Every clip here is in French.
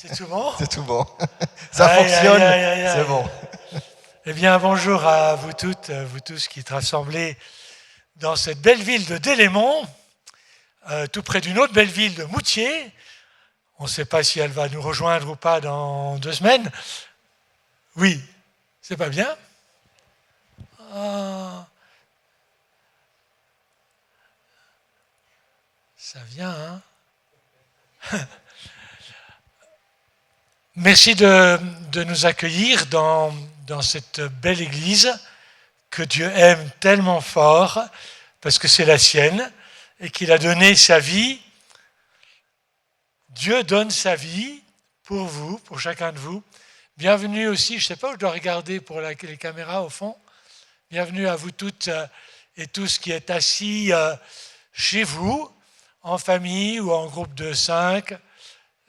C'est tout bon? C'est tout bon. Ça fonctionne, c'est bon. Eh bien, bonjour à vous toutes, vous tous qui êtes rassemblés dans cette belle ville de Délémont, tout près d'une autre belle ville de Moutier. On ne sait pas si elle va nous rejoindre ou pas dans 2 semaines. Oui, c'est pas bien? Ah, ça vient, hein? Merci de nous accueillir dans cette belle église que Dieu aime tellement fort, parce que c'est la sienne, et qu'il a donné sa vie. Dieu donne sa vie pour vous, pour chacun de vous. Bienvenue aussi, je ne sais pas où je dois regarder pour les caméras au fond. Bienvenue à vous toutes et tous qui êtes assis chez vous, en famille ou en groupe de 5.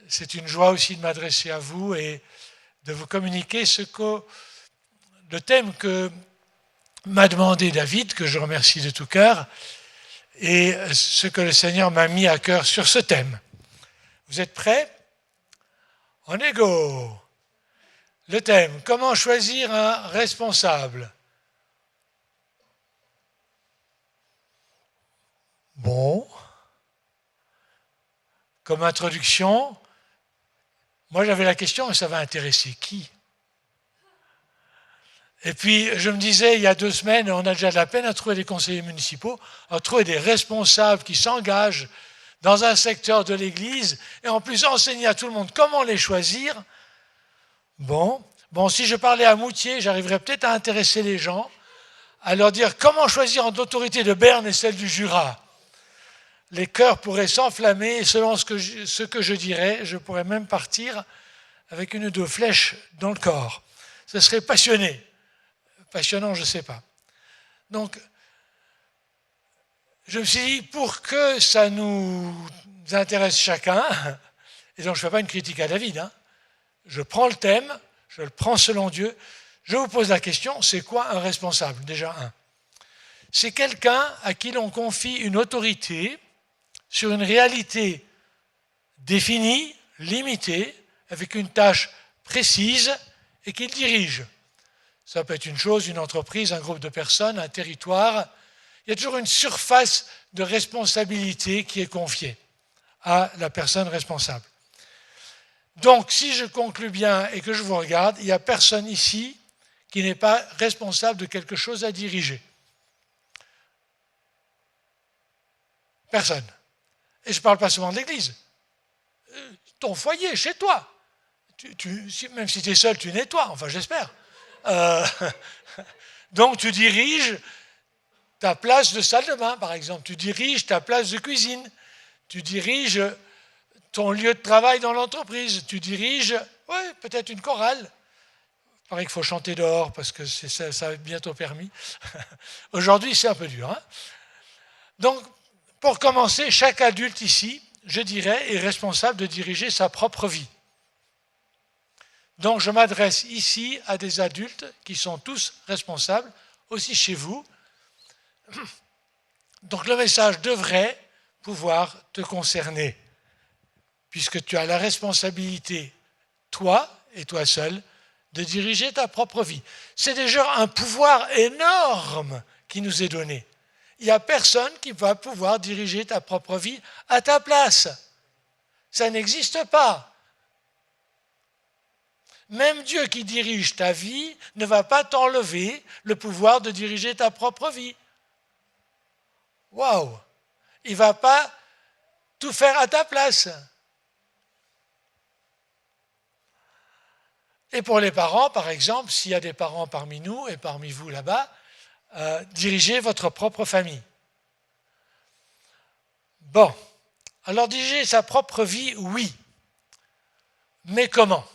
C'est une joie aussi de m'adresser à vous et de vous communiquer le thème que m'a demandé David, que je remercie de tout cœur, et ce que le Seigneur m'a mis à cœur sur ce thème. Vous êtes prêts? On est go! Le thème, comment choisir un responsable? Bon, comme introduction, moi j'avais la question, ça va intéresser qui? Et puis je me disais, il y a 2 semaines, on a déjà de la peine à trouver des conseillers municipaux, à trouver des responsables qui s'engagent dans un secteur de l'Église, et en plus enseigner à tout le monde comment les choisir. Bon, si je parlais à Moutier, j'arriverais peut-être à intéresser les gens, à leur dire comment choisir entre l'autorité de Berne et celle du Jura. Les cœurs pourraient s'enflammer, et selon ce que je dirais, je pourrais même partir avec 1 ou 2 flèches dans le corps. Ce serait passionnant, je ne sais pas. Donc, je me suis dit, pour que ça nous intéresse chacun, et donc je ne fais pas une critique à David, hein, je prends le thème, je le prends selon Dieu, je vous pose la question, c'est quoi un responsable? Déjà un. C'est quelqu'un à qui l'on confie une autorité sur une réalité définie, limitée, avec une tâche précise et qu'il dirige. Ça peut être une chose, une entreprise, un groupe de personnes, un territoire. Il y a toujours une surface de responsabilité qui est confiée à la personne responsable. Donc, si je conclus bien et que je vous regarde, il n'y a personne ici qui n'est pas responsable de quelque chose à diriger. Personne. Et je ne parle pas souvent de l'Église. Ton foyer, chez toi. Même si tu es seul, tu nettoies, enfin j'espère. Donc tu diriges ta place de salle de bain, par exemple. Tu diriges ta place de cuisine. Tu diriges ton lieu de travail dans l'entreprise. Tu diriges, peut-être une chorale. Il paraît qu'il faut chanter dehors parce que ça va être bientôt permis. Aujourd'hui, c'est un peu dur. Hein? Donc, pour commencer, chaque adulte ici, je dirais, est responsable de diriger sa propre vie. Donc je m'adresse ici à des adultes qui sont tous responsables, aussi chez vous. Donc le message devrait pouvoir te concerner, puisque tu as la responsabilité, toi et toi seul, de diriger ta propre vie. C'est déjà un pouvoir énorme qui nous est donné. Il n'y a personne qui va pouvoir diriger ta propre vie à ta place. Ça n'existe pas. Même Dieu qui dirige ta vie ne va pas t'enlever le pouvoir de diriger ta propre vie. Waouh! Il ne va pas tout faire à ta place. Et pour les parents, par exemple, s'il y a des parents parmi nous et parmi vous là-bas, dirigez votre propre famille. Bon, alors diriger sa propre vie, oui. Mais comment?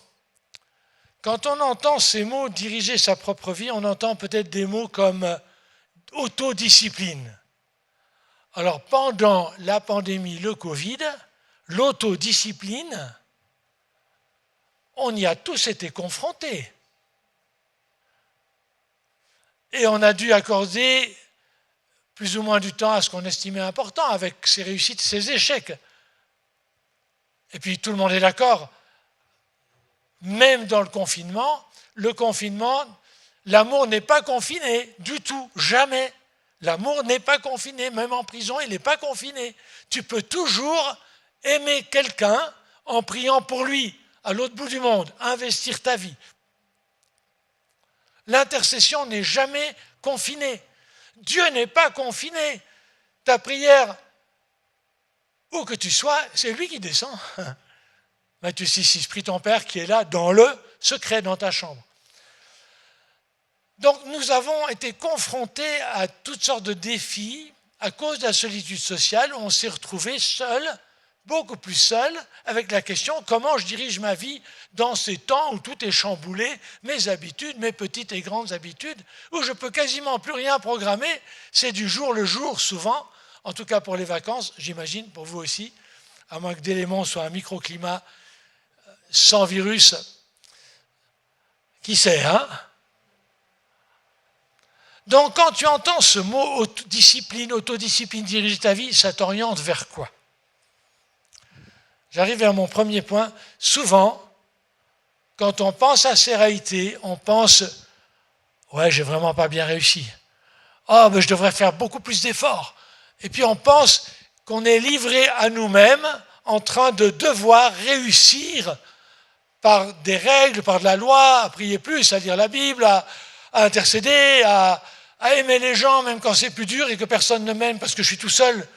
Quand on entend ces mots « diriger sa propre vie », on entend peut-être des mots comme « autodiscipline ». Alors, pendant la pandémie, le Covid, l'autodiscipline, on y a tous été confrontés. Et on a dû accorder plus ou moins du temps à ce qu'on estimait important, avec ses réussites, ses échecs. Et puis tout le monde est d'accord, même dans le confinement, l'amour n'est pas confiné du tout, jamais. L'amour n'est pas confiné, même en prison, il n'est pas confiné. Tu peux toujours aimer quelqu'un en priant pour lui, à l'autre bout du monde, investir ta vie. L'intercession n'est jamais confinée. Dieu n'est pas confiné. Ta prière, où que tu sois, c'est lui qui descend. Matthieu 6,6, prie ton Père qui est là dans le secret, dans ta chambre. Donc nous avons été confrontés à toutes sortes de défis à cause de la solitude sociale. On s'est retrouvés seuls, beaucoup plus seuls, avec la question comment je dirige ma vie dans ces temps où tout est chamboulé, mes habitudes, mes petites et grandes habitudes, où je peux quasiment plus rien programmer. C'est du jour le jour souvent, en tout cas pour les vacances, j'imagine, pour vous aussi, à moins que Délémont soit un microclimat sans virus. Qui sait, hein? Donc, quand tu entends ce mot autodiscipline, dirige ta vie, ça t'oriente vers quoi? J'arrive à mon premier point. Souvent, quand on pense à ces réalités, on pense « Ouais, j'ai vraiment pas bien réussi. Oh, mais je devrais faire beaucoup plus d'efforts. » Et puis on pense qu'on est livré à nous-mêmes en train de devoir réussir par des règles, par de la loi, à prier plus, à lire la Bible, à intercéder, à aimer les gens même quand c'est plus dur et que personne ne m'aime parce que je suis tout seul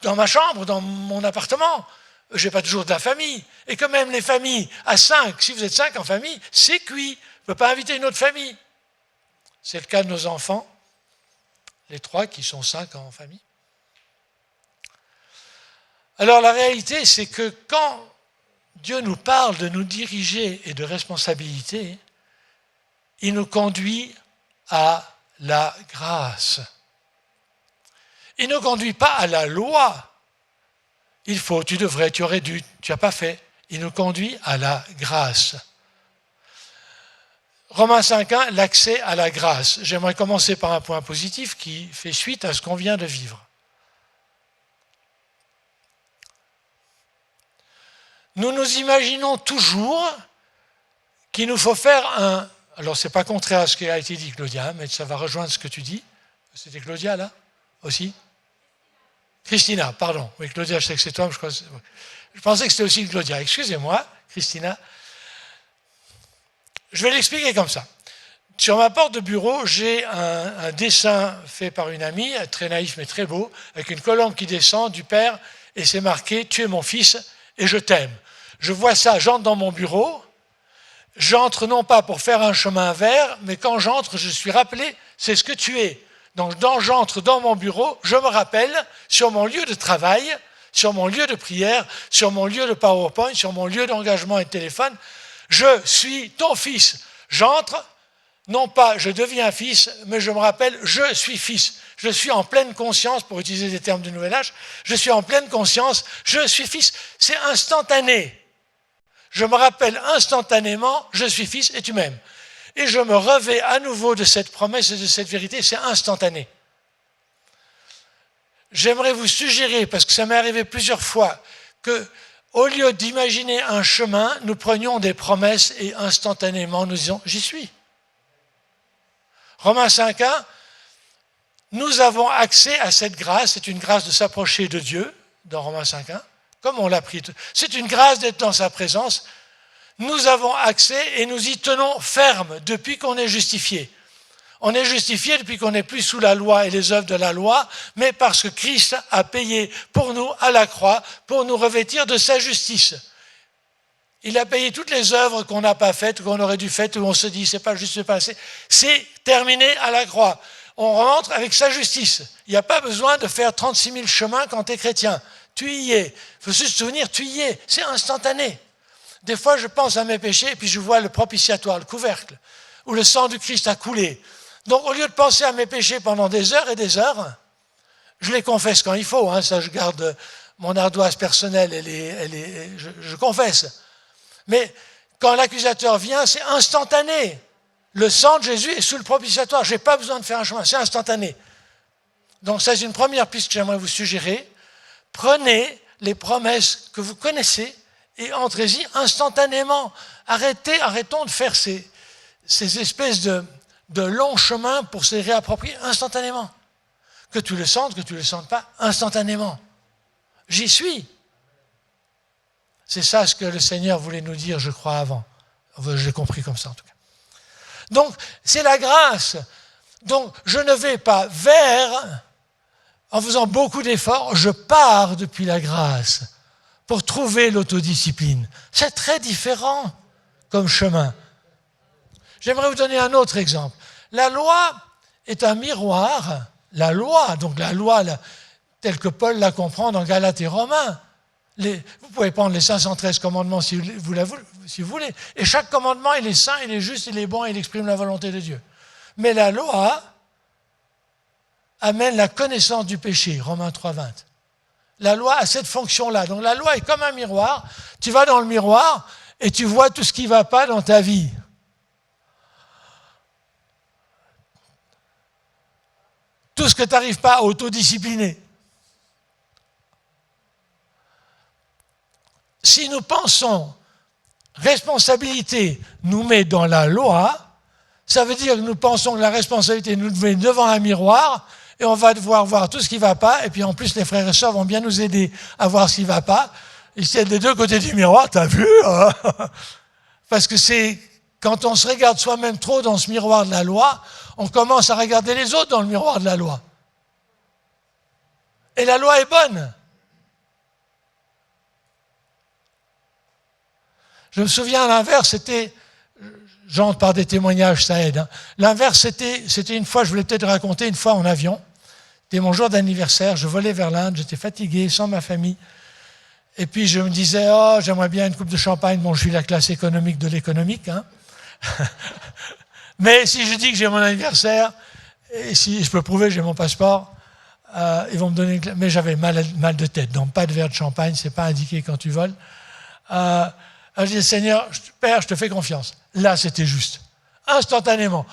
dans ma chambre, dans mon appartement. Je n'ai pas toujours de la famille. Et que même les familles à 5, si vous êtes 5 en famille, c'est cuit. On ne peut pas inviter une autre famille. C'est le cas de nos enfants, les 3 qui sont 5 en famille. Alors la réalité, c'est que quand Dieu nous parle de nous diriger et de responsabilité, il nous conduit à la grâce. Il ne conduit pas à la loi. Il faut, tu devrais, tu aurais dû, tu n'as pas fait. Il nous conduit à la grâce. Romains 5.1, l'accès à la grâce. J'aimerais commencer par un point positif qui fait suite à ce qu'on vient de vivre. Nous nous imaginons toujours qu'il nous faut faire un... Alors, ce n'est pas contraire à ce qui a été dit, Claudia, mais ça va rejoindre ce que tu dis. C'était Claudia, là, aussi? Christina, pardon. Oui, Claudia, je sais que c'est toi, mais je pensais que c'était aussi Claudia. Excusez-moi, Christina. Je vais l'expliquer comme ça. Sur ma porte de bureau, j'ai un dessin fait par une amie, très naïf mais très beau, avec une colombe qui descend du Père, et c'est marqué « Tu es mon fils et je t'aime ». Je vois ça, j'entre dans mon bureau, j'entre non pas pour faire un chemin vert, mais quand j'entre, je suis rappelé, c'est ce que tu es. Donc, j'entre dans mon bureau, je me rappelle, sur mon lieu de travail, sur mon lieu de prière, sur mon lieu de PowerPoint, sur mon lieu d'engagement et de téléphone, je suis ton fils. J'entre, non pas je deviens fils, mais je me rappelle, je suis fils. Je suis en pleine conscience, pour utiliser des termes du Nouvel Âge, je suis en pleine conscience, je suis fils. C'est instantané. Je me rappelle instantanément, je suis fils et tu m'aimes. Et je me revais à nouveau de cette promesse et de cette vérité, c'est instantané. J'aimerais vous suggérer, parce que ça m'est arrivé plusieurs fois, que au lieu d'imaginer un chemin, nous prenions des promesses et instantanément nous disons « j'y suis ». Romains 5.1, nous avons accès à cette grâce, c'est une grâce de s'approcher de Dieu, dans Romains 5.1, comme on l'a pris. C'est une grâce d'être dans sa présence. Nous avons accès et nous y tenons ferme depuis qu'on est justifié. On est justifié depuis qu'on n'est plus sous la loi et les œuvres de la loi, mais parce que Christ a payé pour nous à la croix, pour nous revêtir de sa justice. Il a payé toutes les œuvres qu'on n'a pas faites, qu'on aurait dû faire, où on se dit c'est pas juste, c'est pas assez. C'est terminé à la croix. On rentre avec sa justice. Il n'y a pas besoin de faire 36 000 chemins quand tu es chrétien. Tu y es. Il faut juste se souvenir, tu y es. C'est instantané. Des fois, je pense à mes péchés et puis je vois le propitiatoire, le couvercle, où le sang du Christ a coulé. Donc, au lieu de penser à mes péchés pendant des heures et des heures, je les confesse quand il faut. Hein, ça, je garde mon ardoise personnelle, je confesse. Mais quand l'accusateur vient, c'est instantané. Le sang de Jésus est sous le propitiatoire. Je n'ai pas besoin de faire un chemin, c'est instantané. Donc, ça, c'est une première piste que j'aimerais vous suggérer. Prenez les promesses que vous connaissez et entrez-y instantanément. Arrêtons de faire ces espèces de longs chemins pour se réapproprier instantanément. Que tu le sentes pas, instantanément. J'y suis. C'est ça ce que le Seigneur voulait nous dire, je crois, avant. Je l'ai compris comme ça, en tout cas. Donc, c'est la grâce. Donc, je ne vais pas vers, en faisant beaucoup d'efforts, je pars depuis la grâce pour trouver l'autodiscipline. C'est très différent comme chemin. J'aimerais vous donner un autre exemple. La loi est un miroir. La loi, telle que Paul la comprend dans Galates et Romains. Vous pouvez prendre les 513 commandements si vous voulez. Et chaque commandement, il est saint, il est juste, il est bon, il exprime la volonté de Dieu. Mais la loi amène la connaissance du péché, Romains 3,20. La loi a cette fonction-là. Donc la loi est comme un miroir. Tu vas dans le miroir et tu vois tout ce qui ne va pas dans ta vie. Tout ce que tu n'arrives pas à autodiscipliner. Si nous pensons responsabilité nous met dans la loi, ça veut dire que nous pensons que la responsabilité nous met devant un miroir et on va devoir voir tout ce qui ne va pas. Et puis en plus, les frères et sœurs vont bien nous aider à voir ce qui ne va pas. Ils sont des deux côtés du miroir, t'as vu hein? Parce que c'est quand on se regarde soi-même trop dans ce miroir de la loi, on commence à regarder les autres dans le miroir de la loi. Et la loi est bonne. Je me souviens, à l'inverse, c'était, j'entre par des témoignages, ça aide. Hein. L'inverse, c'était une fois, je voulais peut-être raconter, une fois en avion. C'était mon jour d'anniversaire, je volais vers l'Inde, j'étais fatigué, sans ma famille. Et puis je me disais, oh, j'aimerais bien une coupe de champagne. Bon, je suis la classe économique de l'économique. Hein. Mais si je dis que j'ai mon anniversaire, et si je peux prouver que j'ai mon passeport, ils vont me donner une... Mais j'avais mal de tête, donc pas de verre de champagne, c'est pas indiqué quand tu voles. Je dis, Seigneur, Père, je te fais confiance. Là, c'était juste. Instantanément.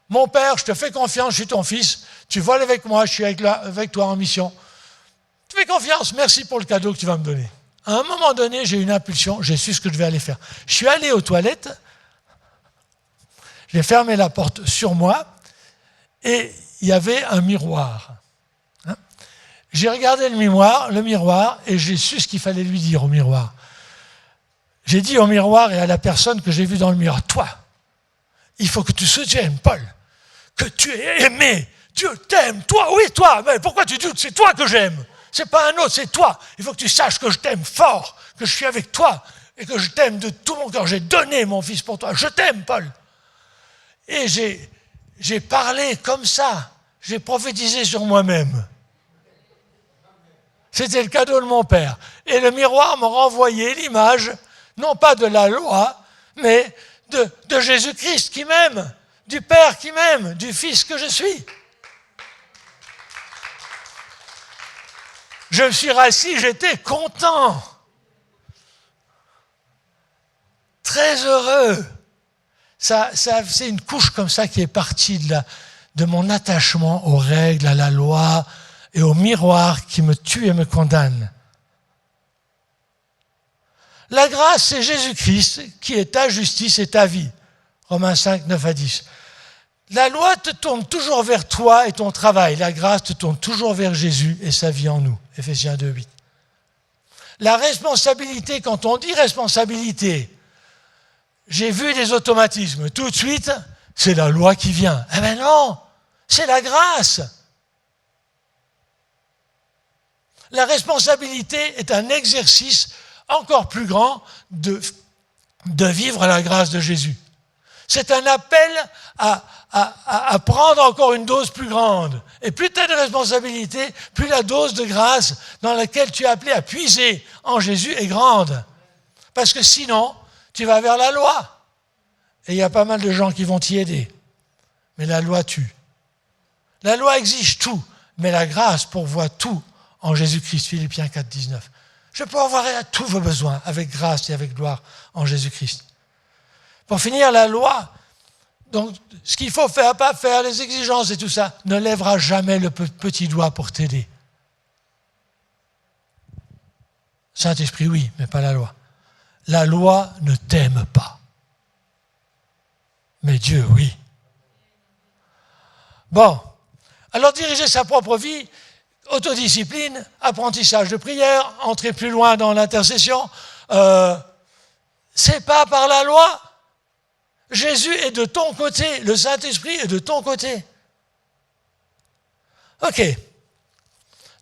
Mon Père, je te fais confiance, je suis ton fils. Tu voles avec moi, je suis avec toi en mission. Tu fais confiance, merci pour le cadeau que tu vas me donner. À un moment donné, j'ai eu une impulsion, j'ai su ce que je devais aller faire. Je suis allé aux toilettes, j'ai fermé la porte sur moi et il y avait un miroir. J'ai regardé le miroir et j'ai su ce qu'il fallait lui dire au miroir. J'ai dit au miroir et à la personne que j'ai vue dans le miroir, toi, il faut que tu soutiennes, Paul, que tu es aimé. Dieu t'aime, toi, oui, toi, mais pourquoi tu doutes? C'est toi que j'aime. C'est pas un autre, c'est toi. Il faut que tu saches que je t'aime fort, que je suis avec toi et que je t'aime de tout mon cœur. J'ai donné mon fils pour toi. Je t'aime, Paul. Et j'ai parlé comme ça. J'ai prophétisé sur moi-même. C'était le cadeau de mon père. Et le miroir m'a renvoyé l'image, non pas de la loi, mais de Jésus-Christ qui m'aime, du Père qui m'aime, du Fils que je suis. Je me suis rassis, j'étais content, très heureux. C'est une couche comme ça qui est partie de mon attachement aux règles, à la loi et au miroir qui me tue et me condamne. La grâce, c'est Jésus-Christ qui est ta justice et ta vie. Romains 5, 9 à 10. La loi te tourne toujours vers toi et ton travail. La grâce te tourne toujours vers Jésus et sa vie en nous. Éphésiens 2, 8. La responsabilité, quand on dit responsabilité, j'ai vu des automatismes. Tout de suite, c'est la loi qui vient. Eh bien non, c'est la grâce. La responsabilité est un exercice encore plus grand de vivre la grâce de Jésus. C'est un appel à prendre encore une dose plus grande. Et plus tu as de responsabilité, plus la dose de grâce dans laquelle tu es appelé à puiser en Jésus est grande. Parce que sinon, tu vas vers la loi. Et il y a pas mal de gens qui vont t'y aider. Mais la loi tue. La loi exige tout, mais la grâce pourvoit tout en Jésus-Christ. Philippiens 4, 19. Je peux avoir tous vos besoins avec grâce et avec gloire en Jésus-Christ. Pour finir, la loi, donc ce qu'il faut faire, pas faire, les exigences et tout ça, ne lèvera jamais le petit doigt pour t'aider. Saint-Esprit, oui, mais pas la loi. la loi ne t'aime pas. Mais Dieu, oui. Bon, alors diriger sa propre vie, autodiscipline, apprentissage de prière, entrer plus loin dans l'intercession, c'est pas par la loi. Jésus est de ton côté, le Saint-Esprit est de ton côté. Ok.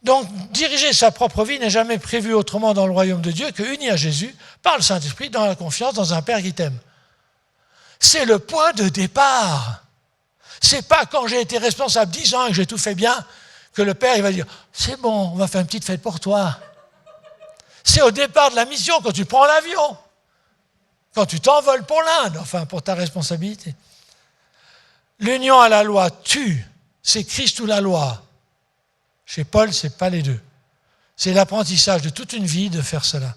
Donc, diriger sa propre vie n'est jamais prévu autrement dans le royaume de Dieu que uni à Jésus, par le Saint-Esprit, dans la confiance, dans un Père qui t'aime. C'est le point de départ. C'est pas quand j'ai été responsable 10 ans et que j'ai tout fait bien que le Père il va dire « c'est bon, on va faire une petite fête pour toi ». C'est au départ de la mission, quand tu prends l'avion, quand tu t'envoles pour l'Inde, enfin pour ta responsabilité. L'union à la loi tue, c'est Christ ou la loi. Chez Paul, ce n'est pas les deux. C'est l'apprentissage de toute une vie de faire cela.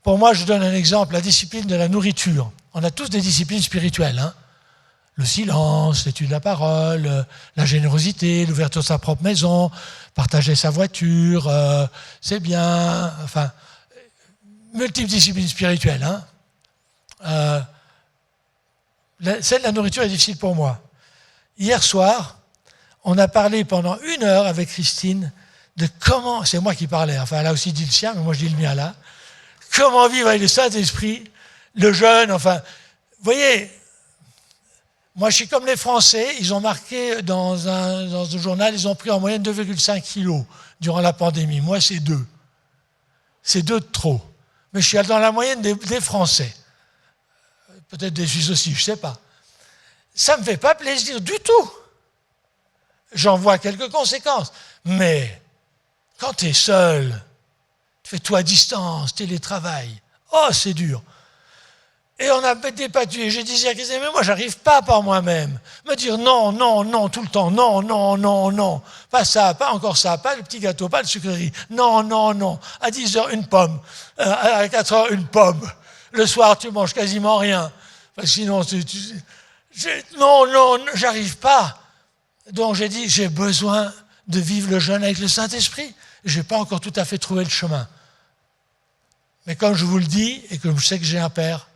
Pour moi, je donne un exemple, la discipline de la nourriture. On a tous des disciplines spirituelles, hein. Le silence, l'étude de la parole, la générosité, l'ouverture de sa propre maison, partager sa voiture, c'est bien, enfin, multiples disciplines spirituelles. Hein. Celle de la nourriture est difficile pour moi. Hier soir, on a parlé pendant 1 heure avec Christine de comment, c'est moi qui parlais, enfin elle a aussi dit le sien, mais moi je dis le mien là, comment vivre avec le Saint-Esprit, le jeûne, enfin, vous voyez, moi je suis comme les Français, ils ont marqué dans un journal, ils ont pris en moyenne 2,5 kilos durant la pandémie, moi c'est 2. C'est 2 de trop, mais je suis dans la moyenne des Français, peut-être des Suisses aussi, je ne sais pas. Ça ne me fait pas plaisir du tout. J'en vois quelques conséquences. Mais quand tu es seul, tu fais tout à distance, télétravail, oh c'est dur. Et on a débattu, j'ai dit à Christine, mais moi j'arrive pas par moi-même. Me dire non, non, non, tout le temps, non, non, non, non. Pas ça, pas encore ça, pas le petit gâteau, pas de sucrerie. Non, non, non. À 10h, une pomme. À 4h, une pomme. Le soir, tu manges quasiment rien. Parce que sinon, non, non, j'arrive pas. Donc j'ai dit, j'ai besoin de vivre le jeûne avec le Saint-Esprit. Je n'ai pas encore tout à fait trouvé le chemin. Mais comme je vous le dis, et que je sais que j'ai un Père,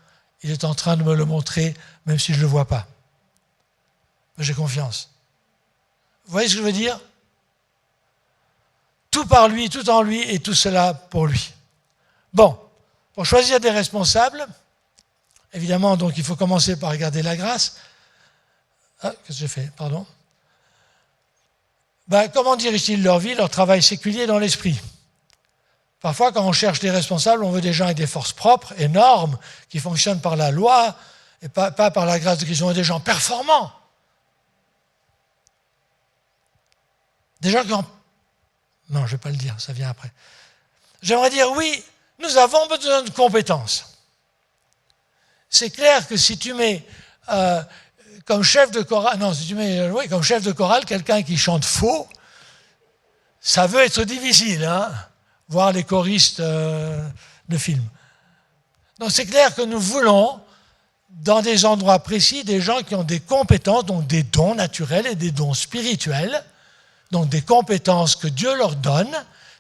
il est en train de me le montrer, même si je ne le vois pas. Mais j'ai confiance. Vous voyez ce que je veux dire? Tout par lui, tout en lui, et tout cela pour lui. Bon, pour choisir des responsables, évidemment, donc il faut commencer par regarder la grâce. Ah, qu'est-ce que j'ai fait? Pardon. Comment dirigent-ils leur vie, leur travail séculier dans l'esprit? Parfois, quand on cherche des responsables, on veut des gens avec des forces propres, énormes, qui fonctionnent par la loi, et pas par la grâce de Christ. On veut des gens performants. Des gens qui ont... Non, je ne vais pas le dire, ça vient après. J'aimerais dire, oui, nous avons besoin de compétences. C'est clair que si tu mets... comme chef de chorale, non, si tu mets, oui, comme chef de chorale, quelqu'un qui chante faux, ça veut être difficile, hein, voir les choristes de films. Donc c'est clair que nous voulons, dans des endroits précis, des gens qui ont des compétences, donc des dons naturels et des dons spirituels, donc des compétences que Dieu leur donne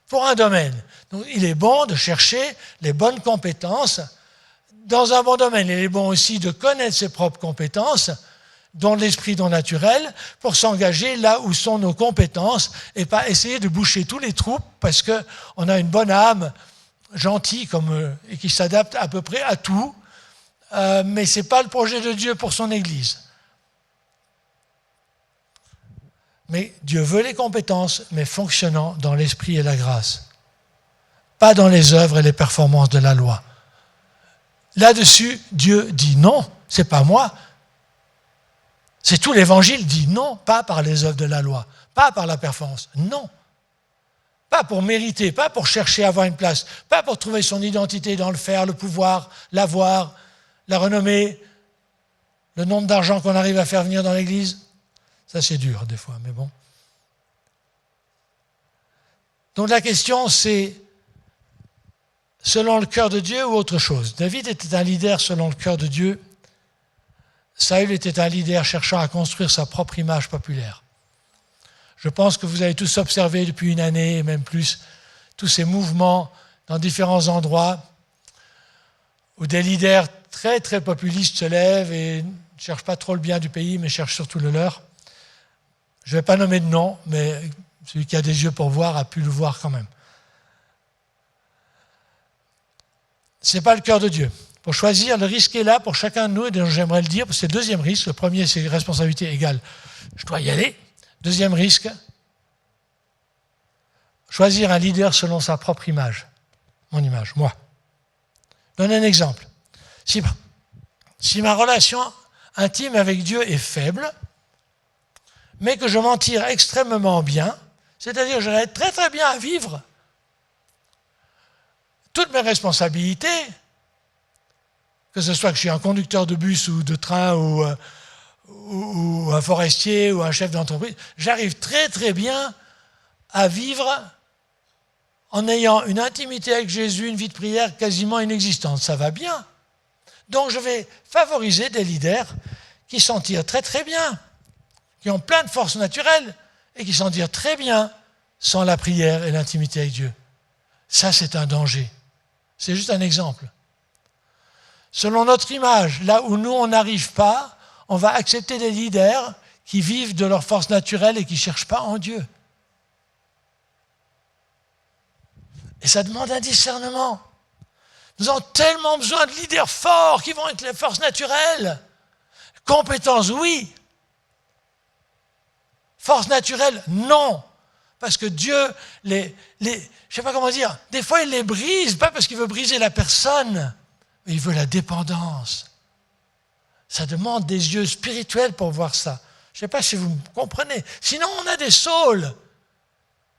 pour un domaine. Donc il est bon de chercher les bonnes compétences dans un bon domaine. Il est bon aussi de connaître ses propres compétences, dont l'esprit, dont naturel, pour s'engager là où sont nos compétences et pas essayer de boucher tous les trous parce qu'on a une bonne âme, gentille et qui s'adapte à peu près à tout, mais ce n'est pas le projet de Dieu pour son Église. Mais Dieu veut les compétences, mais fonctionnant dans l'esprit et la grâce. Pas dans les œuvres et les performances de la loi. Là-dessus, Dieu dit non, c'est pas moi. C'est tout l'Évangile dit non, pas par les œuvres de la loi, pas par la performance, non. Pas pour mériter, pas pour chercher à avoir une place, pas pour trouver son identité dans le faire, le pouvoir, l'avoir, la renommée, le nombre d'argent qu'on arrive à faire venir dans l'Église. Ça c'est dur des fois, mais bon. Donc la question c'est, selon le cœur de Dieu ou autre chose? David était un leader selon le cœur de Dieu. Saül était un leader cherchant à construire sa propre image populaire. Je pense que vous avez tous observé depuis une année et même plus tous ces mouvements dans différents endroits où des leaders très très populistes se lèvent et ne cherchent pas trop le bien du pays, mais cherchent surtout le leur. Je ne vais pas nommer de nom, mais celui qui a des yeux pour voir a pu le voir quand même. Ce n'est pas le cœur de Dieu. Pour choisir, le risque est là pour chacun de nous, et j'aimerais le dire, c'est le deuxième risque. Le premier, c'est responsabilité égale, je dois y aller. Deuxième risque, choisir un leader selon sa propre image. Mon image, moi. Je donne un exemple. Si ma relation intime avec Dieu est faible, mais que je m'en tire extrêmement bien, c'est-à-dire que j'arrive très très bien à vivre toutes mes responsabilités, que ce soit que je suis un conducteur de bus ou de train ou un forestier ou un chef d'entreprise, j'arrive très très bien à vivre en ayant une intimité avec Jésus, une vie de prière quasiment inexistante. Ça va bien. Donc je vais favoriser des leaders qui s'en tirent très très bien, qui ont plein de forces naturelles et qui s'en tirent très bien sans la prière et l'intimité avec Dieu. Ça, c'est un danger. C'est juste un exemple. Selon notre image, là où nous, on n'arrive pas, on va accepter des leaders qui vivent de leurs forces naturelles et qui ne cherchent pas en Dieu. Et ça demande un discernement. Nous avons tellement besoin de leaders forts qui vont être les forces naturelles. Compétences, oui. Forces naturelles, non. Parce que Dieu, je ne sais pas comment dire, des fois il les brise, pas parce qu'il veut briser la personne, mais il veut la dépendance. Ça demande des yeux spirituels pour voir ça. Je ne sais pas si vous me comprenez. Sinon, on a des Sauls,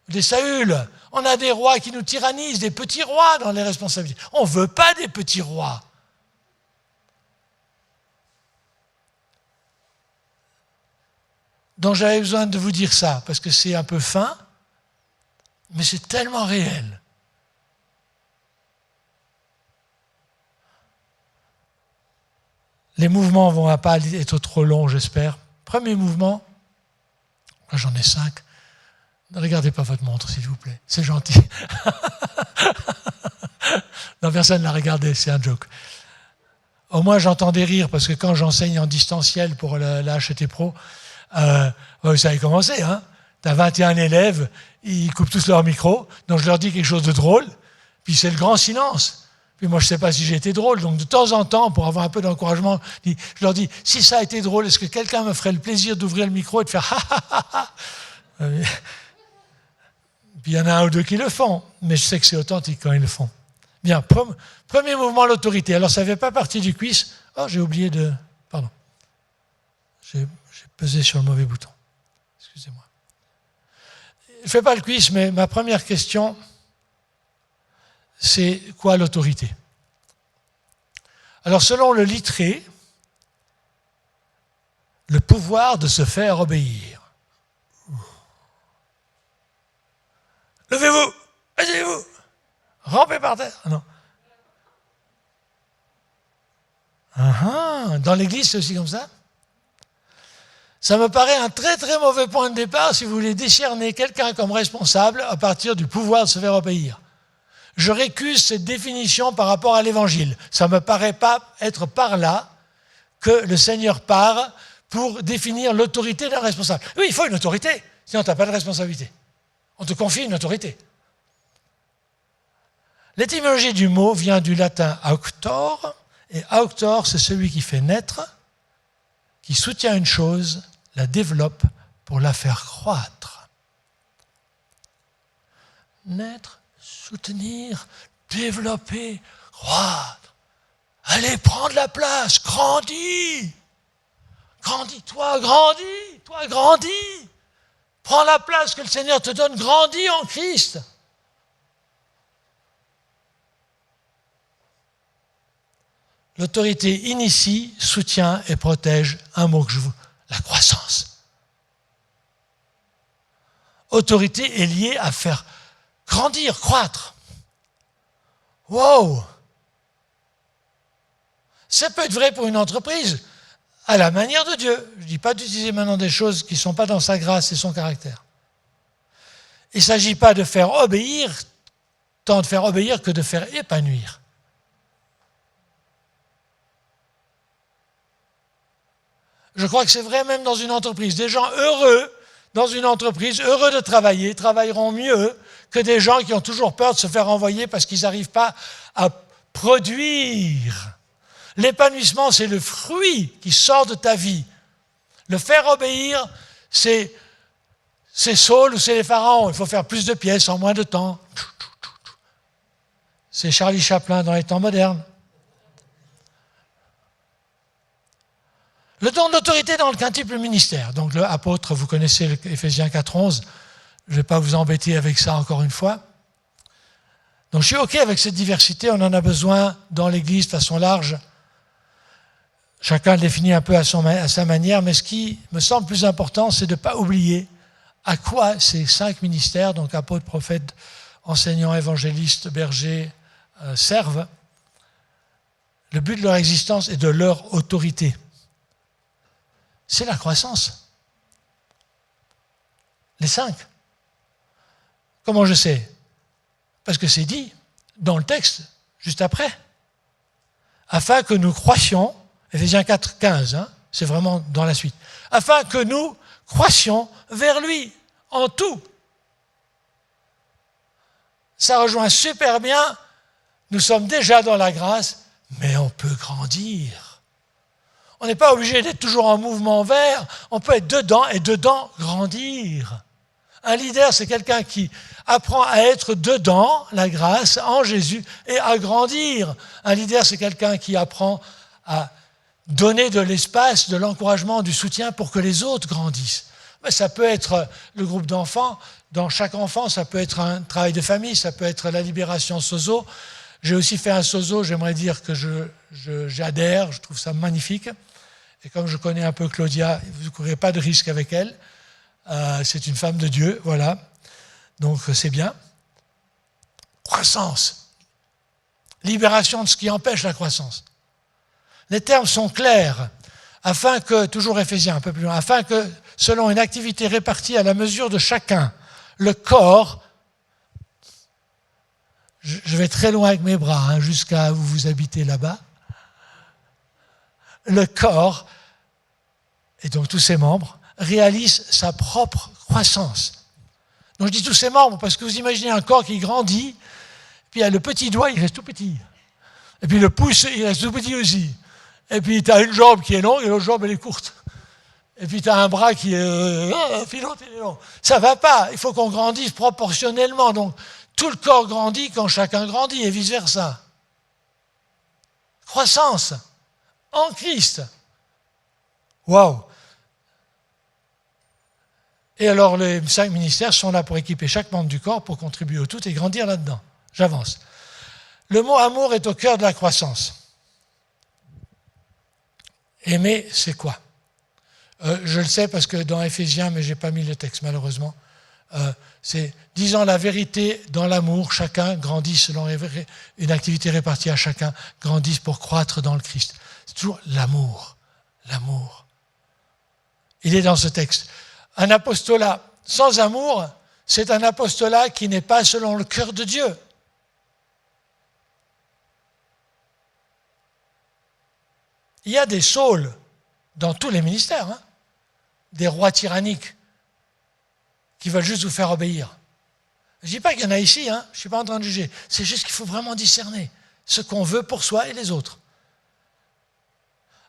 des Saül, on a des rois qui nous tyrannisent, des petits rois dans les responsabilités. On ne veut pas des petits rois. Donc j'avais besoin de vous dire ça, parce que c'est un peu fin, mais c'est tellement réel. Les mouvements ne vont pas être trop longs, j'espère. Premier mouvement, là j'en ai 5. Ne regardez pas votre montre, s'il vous plaît. C'est gentil. Non, personne ne l'a regardé, c'est un joke. Au moins, j'entends des rires, parce que quand j'enseigne en distanciel pour la HET Pro, vous savez comment c'est, hein? Tu as 21 élèves, ils coupent tous leur micro, donc je leur dis quelque chose de drôle, puis c'est le grand silence. Puis moi, je ne sais pas si j'ai été drôle, donc de temps en temps, pour avoir un peu d'encouragement, je leur dis, si ça a été drôle, est-ce que quelqu'un me ferait le plaisir d'ouvrir le micro et de faire ha ha ha ha? Puis il y en a un ou deux qui le font, mais je sais que c'est authentique quand ils le font. Bien, premier mouvement, l'autorité. Alors ça ne fait pas partie du quiz. Oh, j'ai oublié de... Pardon. J'ai pesé sur le mauvais bouton. Excusez-moi. Je ne fais pas le quiz, mais ma première question, c'est quoi l'autorité? Alors selon le Littré, le pouvoir de se faire obéir. Levez-vous, asseyez-vous, rampez par terre. Non. Dans l'église, c'est aussi comme ça? Ça me paraît un très très mauvais point de départ si vous voulez décerner quelqu'un comme responsable à partir du pouvoir de se faire obéir. Je récuse cette définition par rapport à l'évangile. Ça ne me paraît pas être par là que le Seigneur part pour définir l'autorité d'un responsable. Oui, il faut une autorité, sinon tu n'as pas de responsabilité. On te confie une autorité. L'étymologie du mot vient du latin auctor, et auctor, c'est celui qui fait naître, qui soutient une chose, la développe pour la faire croître. Naître, soutenir, développer, croître. Allez, prendre la place, grandis. Grandis-toi, grandis, toi grandis. Prends la place que le Seigneur te donne, grandis en Christ. L'autorité initie, soutient et protège. Un mot que je vous... La croissance. Autorité est liée à faire grandir, croître. Wow! Ça peut être vrai pour une entreprise, à la manière de Dieu. Je ne dis pas d'utiliser maintenant des choses qui ne sont pas dans sa grâce et son caractère. Il ne s'agit pas de faire obéir, tant de faire obéir que de faire épanouir. Je crois que c'est vrai même dans une entreprise. Des gens heureux dans une entreprise, heureux de travailler, travailleront mieux que des gens qui ont toujours peur de se faire renvoyer parce qu'ils n'arrivent pas à produire. L'épanouissement, c'est le fruit qui sort de ta vie. Le faire obéir, c'est Saul ou c'est les pharaons. Il faut faire plus de pièces en moins de temps. C'est Charlie Chaplin dans les temps modernes. Le don d'autorité dans le quintuple ministère. Donc le apôtre, vous connaissez Éphésiens 4:11. Je ne vais pas vous embêter avec ça encore une fois. Donc je suis OK avec cette diversité, on en a besoin dans l'Église de façon large. Chacun le définit un peu à sa manière, mais ce qui me semble plus important, c'est de ne pas oublier à quoi ces 5 ministères, donc apôtres, prophètes, enseignants, évangélistes, bergers, servent. Le but de leur existence et de leur autorité, c'est la croissance. Les 5. Comment je sais ? Parce que c'est dit dans le texte, juste après. Afin que nous croissions, Éphésiens 4:15, c'est vraiment dans la suite. Afin que nous croissions vers lui, en tout. Ça rejoint super bien, nous sommes déjà dans la grâce, mais on peut grandir. On n'est pas obligé d'être toujours en mouvement vers, on peut être dedans et dedans grandir. Un leader, c'est quelqu'un qui apprend à être dedans la grâce en Jésus et à grandir. Un leader, c'est quelqu'un qui apprend à donner de l'espace, de l'encouragement, du soutien pour que les autres grandissent. Mais ça peut être le groupe d'enfants. Dans chaque enfant, ça peut être un travail de famille, ça peut être la libération sozo. J'ai aussi fait un sozo, j'aimerais dire que j'adhère, je trouve ça magnifique. Et comme je connais un peu Claudia, vous ne courez pas de risque avec elle. C'est une femme de Dieu, voilà. Donc c'est bien. Croissance. Libération de ce qui empêche la croissance. Les termes sont clairs. Afin que, toujours Éphésiens, un peu plus loin, afin que, selon une activité répartie à la mesure de chacun, le corps, je vais très loin avec mes bras, jusqu'à où vous habitez là-bas, le corps, et donc tous ses membres, réalise sa propre croissance. Donc je dis tous ses membres, parce que vous imaginez un corps qui grandit, puis il y a le petit doigt, il reste tout petit. Et puis le pouce, il reste tout petit aussi. Et puis tu as une jambe qui est longue et l'autre jambe, elle est courte. Et puis tu as un bras qui est... puis l'autre, il est long. Ça ne va pas, il faut qu'on grandisse proportionnellement. Donc tout le corps grandit quand chacun grandit et vice-versa. Croissance en Christ. Waouh! Et alors les 5 ministères sont là pour équiper chaque membre du corps, pour contribuer au tout et grandir là-dedans. J'avance. Le mot amour est au cœur de la croissance. Aimer, c'est quoi ? Je le sais parce que dans Éphésiens, mais je n'ai pas mis le texte malheureusement, c'est disant la vérité dans l'amour, chacun grandit selon une activité répartie à chacun, grandissent pour croître dans le Christ. C'est toujours l'amour, l'amour. Il est dans ce texte. Un apostolat sans amour, c'est un apostolat qui n'est pas selon le cœur de Dieu. Il y a des Sauls dans tous les ministères, des rois tyranniques qui veulent juste vous faire obéir. Je ne dis pas qu'il y en a ici, je ne suis pas en train de juger. C'est juste qu'il faut vraiment discerner ce qu'on veut pour soi et les autres.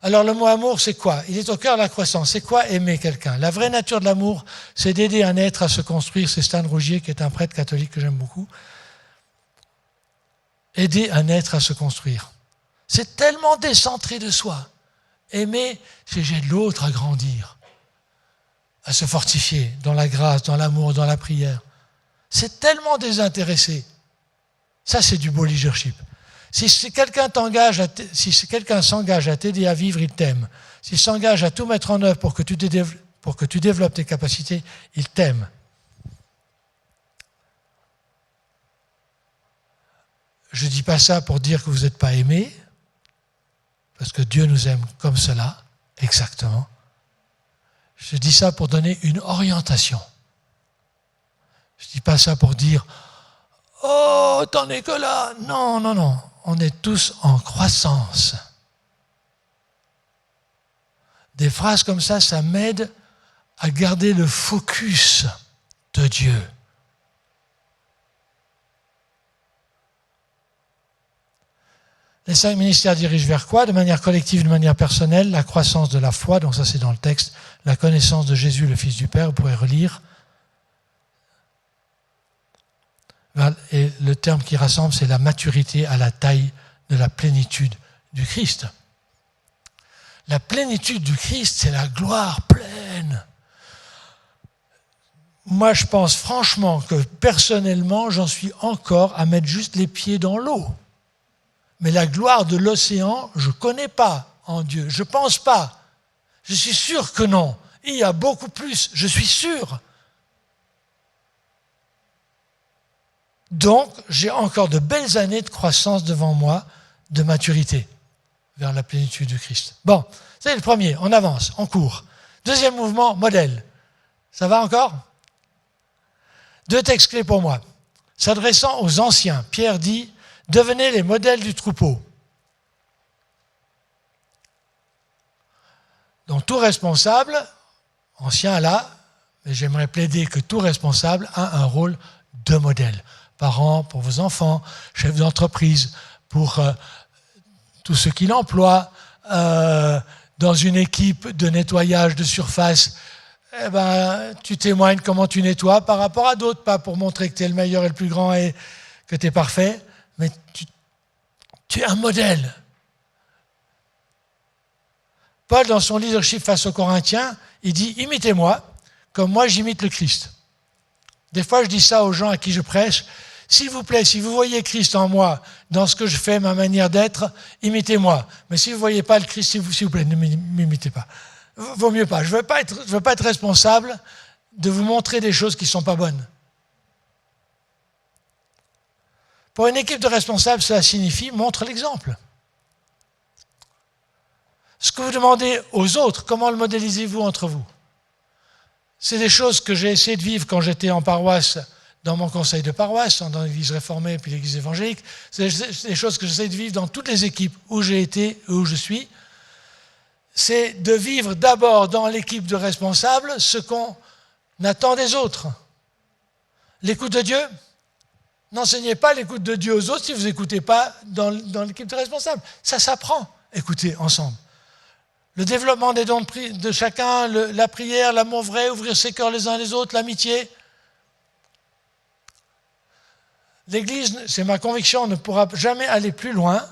Alors le mot amour, c'est quoi ? Il est au cœur de la croissance. C'est quoi aimer quelqu'un ? La vraie nature de l'amour, c'est d'aider un être à se construire. C'est Stan Rougier, qui est un prêtre catholique que j'aime beaucoup. Aider un être à se construire. C'est tellement décentré de soi. Aimer, c'est aider l'autre à grandir, à se fortifier dans la grâce, dans l'amour, dans la prière. C'est tellement désintéressé. Ça, c'est du beau leadership. Si quelqu'un s'engage à t'aider à vivre, il t'aime. S'il s'engage à tout mettre en œuvre pour que tu développes tes capacités, il t'aime. Je ne dis pas ça pour dire que vous n'êtes pas aimé, parce que Dieu nous aime comme cela, exactement. Je dis ça pour donner une orientation. Je ne dis pas ça pour dire « Oh, t'en es que là !» Non, non, non. On est tous en croissance. Des phrases comme ça m'aide à garder le focus de Dieu. Les 5 ministères dirigent vers quoi? De manière collective, de manière personnelle, la croissance de la foi, donc ça c'est dans le texte, la connaissance de Jésus, le Fils du Père, vous pourrez relire. Et le terme qui rassemble, c'est la maturité à la taille de la plénitude du Christ. La plénitude du Christ, c'est la gloire pleine. Moi, je pense franchement que personnellement, j'en suis encore à mettre juste les pieds dans l'eau. Mais la gloire de l'océan, je ne connais pas en Dieu. Je ne pense pas. Je suis sûr que non. Il y a beaucoup plus, je suis sûr. Donc, j'ai encore de belles années de croissance devant moi, de maturité vers la plénitude du Christ. Bon, c'est le premier, on avance, on court. Deuxième mouvement, modèle. Ça va encore? 2 textes clés pour moi. S'adressant aux anciens, Pierre dit « Devenez les modèles du troupeau ». Donc tout responsable, ancien là, mais j'aimerais plaider que tout responsable a un rôle de modèle. Parents, pour vos enfants, chefs d'entreprise, pour tous ceux qui l'emploient, dans une équipe de nettoyage de surface, eh ben, tu témoignes comment tu nettoies par rapport à d'autres, pas pour montrer que tu es le meilleur et le plus grand et que tu es parfait, mais tu es un modèle. Paul, dans son leadership face aux Corinthiens, il dit « Imitez-moi, comme moi j'imite le Christ ». Des fois, je dis ça aux gens à qui je prêche. S'il vous plaît, si vous voyez Christ en moi, dans ce que je fais, ma manière d'être, imitez-moi. Mais si vous ne voyez pas le Christ, s'il vous plaît, ne m'imitez pas. Vaut mieux pas. Je ne veux pas être responsable de vous montrer des choses qui ne sont pas bonnes. Pour une équipe de responsables, cela signifie montre l'exemple. Ce que vous demandez aux autres, comment le modélisez-vous entre vous? C'est des choses que j'ai essayé de vivre quand j'étais en paroisse, dans mon conseil de paroisse, dans l'église réformée puis l'église évangélique. C'est des choses que j'essaie de vivre dans toutes les équipes où j'ai été et où je suis. C'est de vivre d'abord dans l'équipe de responsables ce qu'on attend des autres. L'écoute de Dieu. N'enseignez pas l'écoute de Dieu aux autres si vous n'écoutez pas dans l'équipe de responsables. Ça s'apprend, écoutez ensemble. Le développement des dons de chacun, la prière, l'amour vrai, ouvrir ses cœurs les uns les autres, l'amitié. L'Église, c'est ma conviction, ne pourra jamais aller plus loin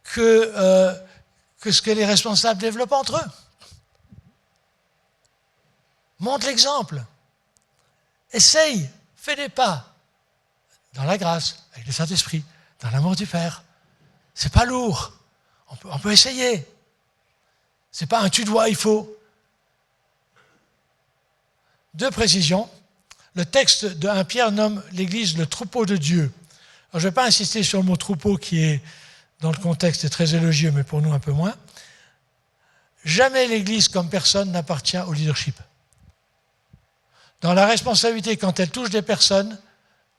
que ce que les responsables développent entre eux. Montre l'exemple. Essaye, fais des pas. Dans la grâce, avec le Saint-Esprit, dans l'amour du Père. C'est pas lourd. On peut essayer. C'est pas un tu dois, il faut. 2 précisions. Le texte de 1 Pierre nomme l'Église le troupeau de Dieu. Alors, je ne vais pas insister sur le mot troupeau qui est, dans le contexte, est très élogieux, mais pour nous un peu moins. Jamais l'Église comme personne n'appartient au leadership. Dans la responsabilité, quand elle touche des personnes,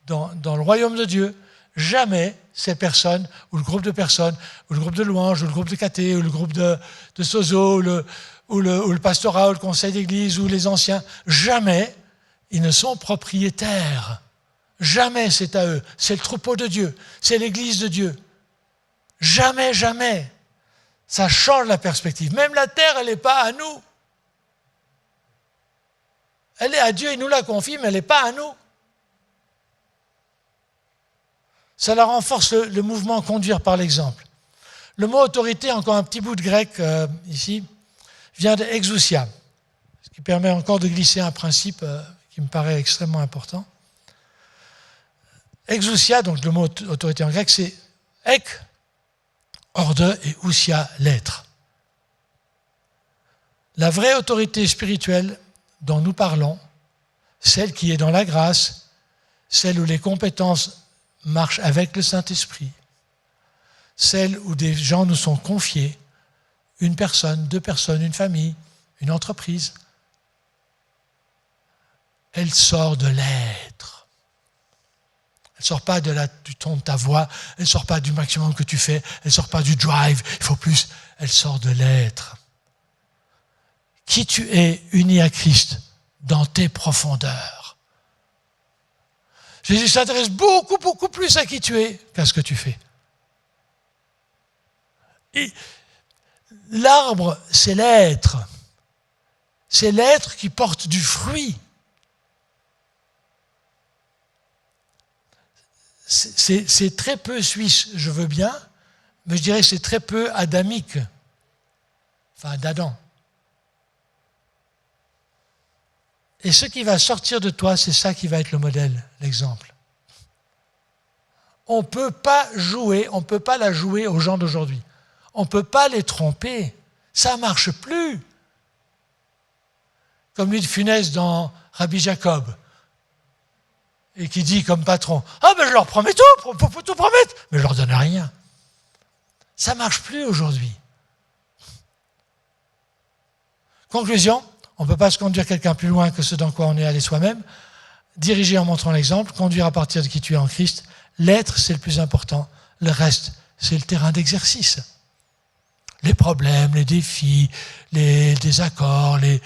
dans le royaume de Dieu, jamais ces personnes, ou le groupe de personnes, ou le groupe de louanges, ou le groupe de caté, ou le groupe de sozo, ou le pastorat, ou le conseil d'église, ou les anciens, jamais ils ne sont propriétaires. Jamais c'est à eux. C'est le troupeau de Dieu. C'est l'église de Dieu. Jamais, jamais. Ça change la perspective. Même la terre, elle n'est pas à nous. Elle est à Dieu, il nous la confie, mais elle n'est pas à nous. Ça renforce le mouvement conduire par l'exemple. Le mot autorité, encore un petit bout de grec ici, vient de exousia, ce qui permet encore de glisser un principe qui me paraît extrêmement important. Exousia, donc le mot autorité en grec, c'est ek, ordre, et ousia, l'être. La vraie autorité spirituelle dont nous parlons, celle qui est dans la grâce, celle où les compétences marche avec le Saint-Esprit, celle où des gens nous sont confiés, une personne, 2 personnes, une famille, une entreprise, elle sort de l'être. Elle ne sort pas du ton de ta voix, elle ne sort pas du maximum que tu fais, elle ne sort pas du drive, il faut plus, elle sort de l'être. qui tu es uni à Christ dans tes profondeurs. Jésus s'intéresse beaucoup, beaucoup plus à qui tu es qu'à ce que tu fais. Et l'arbre, c'est l'être. C'est l'être qui porte du fruit. C'est très peu suisse, je veux bien, mais je dirais que c'est très peu adamique. Enfin, d'Adam. Et ce qui va sortir de toi, c'est ça qui va être le modèle, l'exemple. On ne peut pas la jouer aux gens d'aujourd'hui. On ne peut pas les tromper. Ça ne marche plus. Comme lui de Funès dans Rabbi Jacob. Et qui dit comme patron, « Ah ben je leur promets tout, faut tout promettre. » Mais je leur donne rien. Ça ne marche plus aujourd'hui. Conclusion, on ne peut pas se conduire quelqu'un plus loin que ce dans quoi on est allé soi-même. Diriger en montrant l'exemple, conduire à partir de qui tu es en Christ. L'être, c'est le plus important. Le reste, c'est le terrain d'exercice. Les problèmes, les défis, les désaccords, les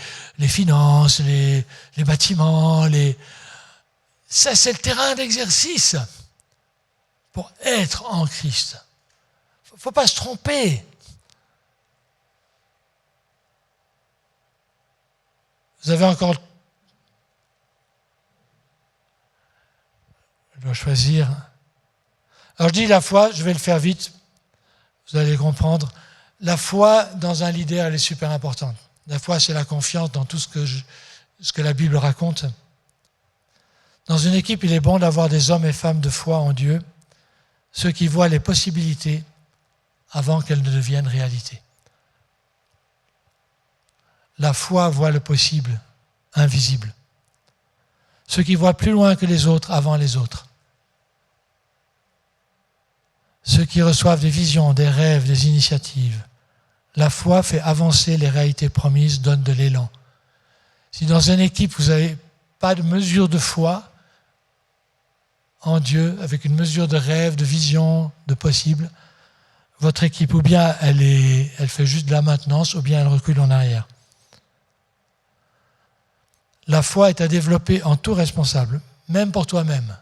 finances, les bâtiments, ça, c'est le terrain d'exercice pour être en Christ. Il ne faut pas se tromper. Vous avez encore... Je dois choisir. Alors je dis la foi, je vais le faire vite, vous allez comprendre. La foi dans un leader, elle est super importante. La foi, c'est la confiance dans tout ce que la Bible raconte. Dans une équipe, il est bon d'avoir des hommes et femmes de foi en Dieu, ceux qui voient les possibilités avant qu'elles ne deviennent réalité. La foi voit le possible, invisible. Ceux qui voient plus loin que les autres avant les autres. Ceux qui reçoivent des visions, des rêves, des initiatives. La foi fait avancer les réalités promises, donne de l'élan. Si dans une équipe, vous n'avez pas de mesure de foi en Dieu, avec une mesure de rêve, de vision, de possible, votre équipe, ou bien elle fait juste de la maintenance, ou bien elle recule en arrière. La foi est à développer en tout responsable, même pour toi-même.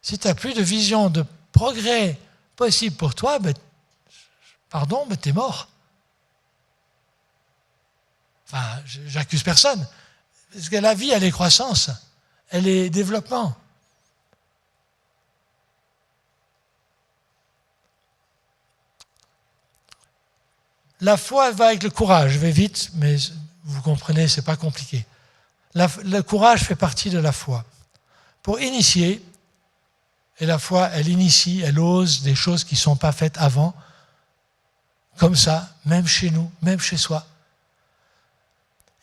Si tu n'as plus de vision de progrès possible pour toi, mais t'es mort. Enfin, j'accuse personne. Parce que la vie, elle est croissance, elle est développement. La foi va avec le courage. Je vais vite, mais vous comprenez, ce n'est pas compliqué. Le courage fait partie de la foi. Pour initier, et la foi, elle initie, elle ose des choses qui ne sont pas faites avant, comme ça, même chez nous, même chez soi.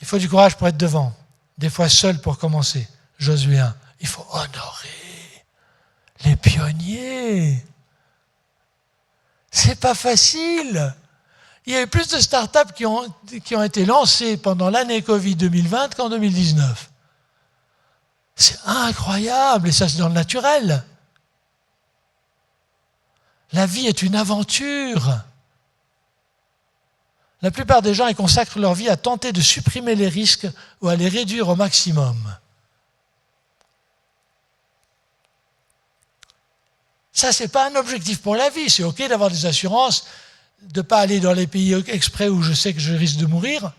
Il faut du courage pour être devant, des fois seul pour commencer. Josué 1, il faut honorer les pionniers. C'est pas facile. Il y a eu plus de startups qui ont été lancées pendant l'année Covid 2020 qu'en 2019. C'est incroyable, et ça c'est dans le naturel. La vie est une aventure. La plupart des gens, ils consacrent leur vie à tenter de supprimer les risques ou à les réduire au maximum. Ça, ce n'est pas un objectif pour la vie. C'est OK d'avoir des assurances, de ne pas aller dans les pays exprès où je sais que je risque de mourir,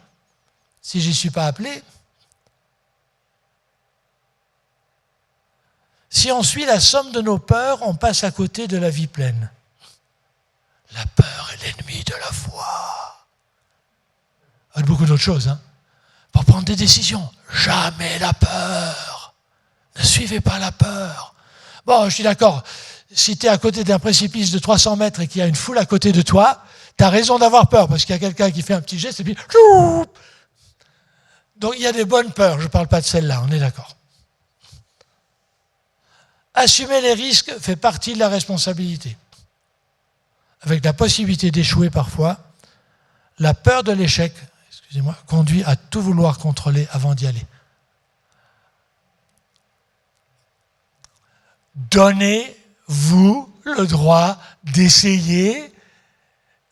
si je n'y suis pas appelé. Si on suit la somme de nos peurs, on passe à côté de la vie pleine. La peur est l'ennemi de la foi. Il y a beaucoup d'autres choses. Pour prendre des décisions, jamais la peur. Ne suivez pas la peur. Bon, je suis d'accord. Si tu es à côté d'un précipice de 300 mètres et qu'il y a une foule à côté de toi, tu as raison d'avoir peur parce qu'il y a quelqu'un qui fait un petit geste et puis... Donc il y a des bonnes peurs. Je ne parle pas de celle-là, on est d'accord. Assumer les risques fait partie de la responsabilité. Avec la possibilité d'échouer parfois, la peur de l'échec, conduit à tout vouloir contrôler avant d'y aller. Donnez-vous le droit d'essayer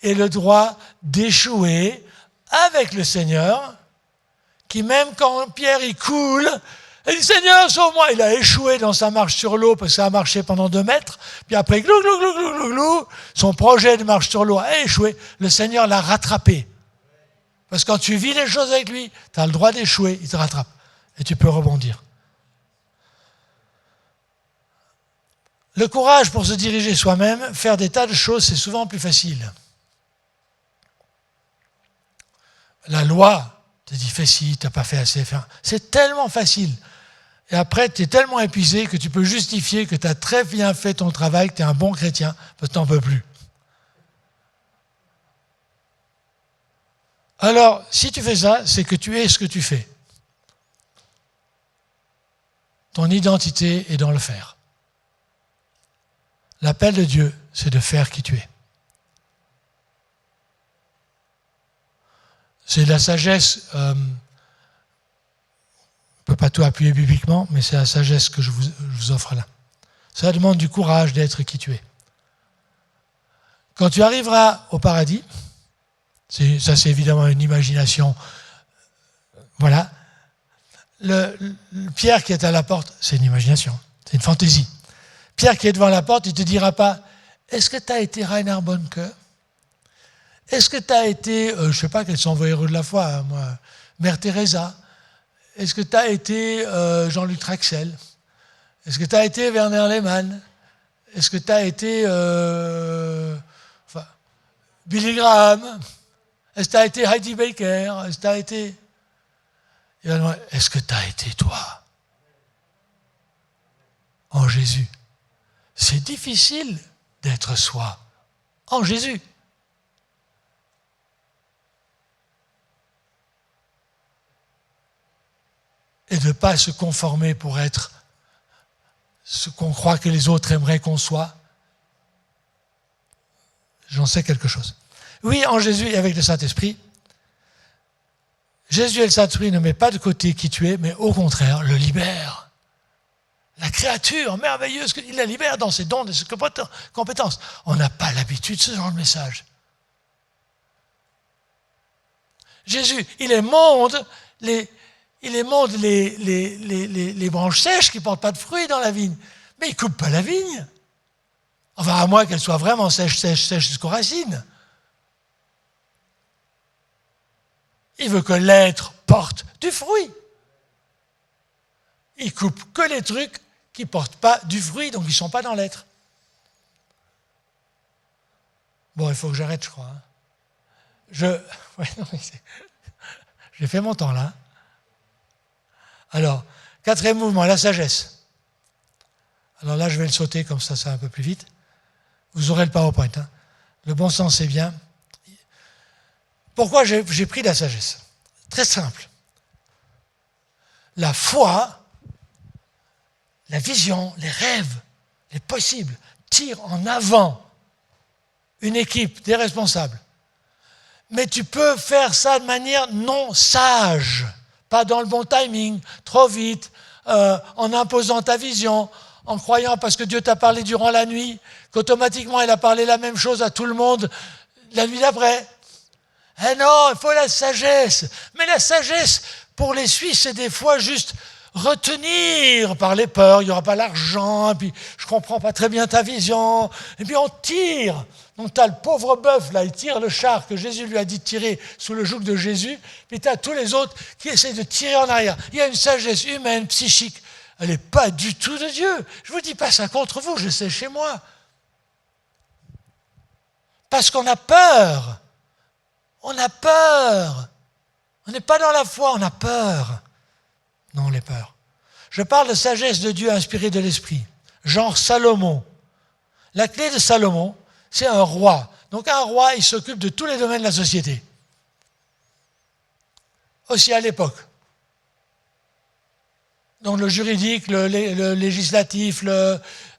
et le droit d'échouer avec le Seigneur, qui même quand Pierre il coule, il dit Seigneur, sauve-moi. Il a échoué dans sa marche sur l'eau parce que ça a marché pendant 2 mètres. Puis après, glou, glou, glou, glou, glou, glou, son projet de marche sur l'eau a échoué. Le Seigneur l'a rattrapé. Parce que quand tu vis les choses avec lui, tu as le droit d'échouer, il te rattrape. Et tu peux rebondir. Le courage pour se diriger soi-même, faire des tas de choses, c'est souvent plus facile. La loi te dit fais ci, tu n'as pas fait assez. C'est tellement facile. Et après, tu es tellement épuisé que tu peux justifier que tu as très bien fait ton travail, que tu es un bon chrétien, parce que tu n'en peux plus. Alors, si tu fais ça, c'est que tu es ce que tu fais. Ton identité est dans le faire. L'appel de Dieu, c'est de faire qui tu es. C'est de la sagesse, je ne peux pas tout appuyer bibliquement, mais c'est la sagesse que je vous offre là. Ça demande du courage d'être qui tu es. Quand tu arriveras au paradis, ça c'est évidemment une imagination, voilà, le Pierre qui est à la porte, c'est une imagination, c'est une fantaisie. Pierre qui est devant la porte, il ne te dira pas « Est-ce que tu as été Reinhard Bonnke ? Est-ce que tu as été, je ne sais pas quels sont vos héros de la foi, hein, moi, Mère Teresa? Est-ce que tu as été Jean-Luc Traxel? Est-ce que tu as été Werner Lehmann? Est-ce que tu as été Billy Graham? Est-ce que tu as été Heidi Baker? Est-ce que tu as été... Est-ce que tu as été toi? En Jésus. C'est difficile d'être soi en Jésus. Et de ne pas se conformer pour être ce qu'on croit que les autres aimeraient qu'on soit. J'en sais quelque chose. Oui, en Jésus et avec le Saint-Esprit, Jésus et le Saint-Esprit ne mettent pas de côté qui tu es, mais au contraire, le libèrent. La créature merveilleuse, il la libère dans ses dons et ses compétences. On n'a pas l'habitude de ce genre de message. Jésus, il émonde les branches sèches qui ne portent pas de fruits dans la vigne. Mais il ne coupe pas la vigne. Enfin, à moins qu'elle soit vraiment sèche jusqu'aux racines. Il veut que l'être porte du fruit. Il coupe que les trucs qui ne portent pas du fruit, donc ils ne sont pas dans l'être. Bon, il faut que j'arrête, je crois. J'ai fait mon temps là. Alors, 4e mouvement, la sagesse. Alors là, je vais le sauter, comme ça va un peu plus vite. Vous aurez le PowerPoint. Hein. Le bon sens, c'est bien. Pourquoi j'ai pris la sagesse? Très simple. La foi, la vision, les rêves, les possibles, tirent en avant une équipe, des responsables. Mais tu peux faire ça de manière non sage, pas dans le bon timing, trop vite, en imposant ta vision, en croyant parce que Dieu t'a parlé durant la nuit, qu'automatiquement il a parlé la même chose à tout le monde la nuit d'après. Eh non, il faut la sagesse. Mais la sagesse, pour les Suisses, c'est des fois juste retenir par les peurs. Il n'y aura pas l'argent, et puis je ne comprends pas très bien ta vision. Et puis on tire. Donc tu as le pauvre bœuf, là, il tire le char que Jésus lui a dit de tirer sous le joug de Jésus. Puis tu as tous les autres qui essaient de tirer en arrière. Il y a une sagesse humaine, psychique. Elle n'est pas du tout de Dieu. Je ne vous dis pas ça contre vous, je sais chez moi. Parce qu'on a peur. On a peur. On n'est pas dans la foi, on a peur. Non, on a peur. Je parle de sagesse de Dieu inspirée de l'Esprit. Genre Salomon. La clé de Salomon, c'est un roi. Donc un roi, il s'occupe de tous les domaines de la société. Aussi à l'époque. Donc le juridique, le législatif,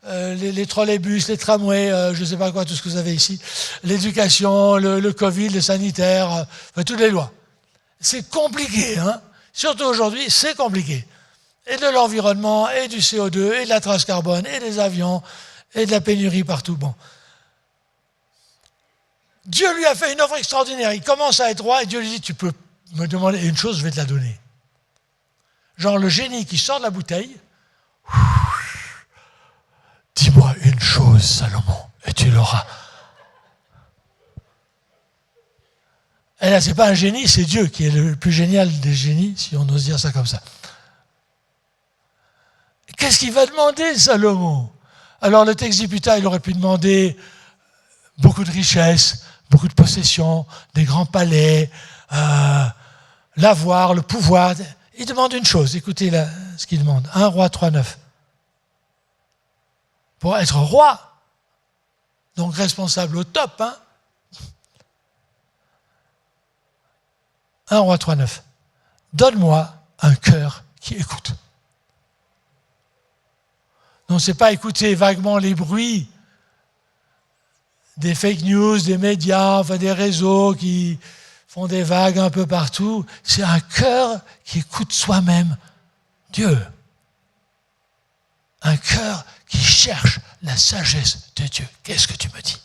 les trolleybus, les tramways, je ne sais pas quoi, tout ce que vous avez ici, l'éducation, le Covid, le sanitaire, toutes les lois. C'est compliqué, hein. Surtout aujourd'hui, c'est compliqué. Et de l'environnement, et du CO2, et de la trace carbone, et des avions, et de la pénurie partout. Bon. Dieu lui a fait une offre extraordinaire. Il commence à être roi et Dieu lui dit, tu peux me demander une chose, je vais te la donner. Genre le génie qui sort de la bouteille. Dis-moi une chose, Salomon, et tu l'auras. Et là, ce n'est pas un génie, c'est Dieu qui est le plus génial des génies, si on ose dire ça comme ça. Qu'est-ce qu'il va demander, Salomon? Alors le texte dit, putain, il aurait pu demander beaucoup de richesses, beaucoup de possessions, des grands palais, l'avoir, le pouvoir. Il demande une chose, écoutez là, ce qu'il demande. 1 Roi 3,9. Pour être roi, donc responsable au top, 1 Roi 3,9. Donne-moi un cœur qui écoute. Non, c'est pas écouter vaguement les bruits des fake news, des médias, enfin des réseaux qui font des vagues un peu partout. C'est un cœur qui écoute soi-même Dieu. Un cœur qui cherche la sagesse de Dieu. Qu'est-ce que tu me dis?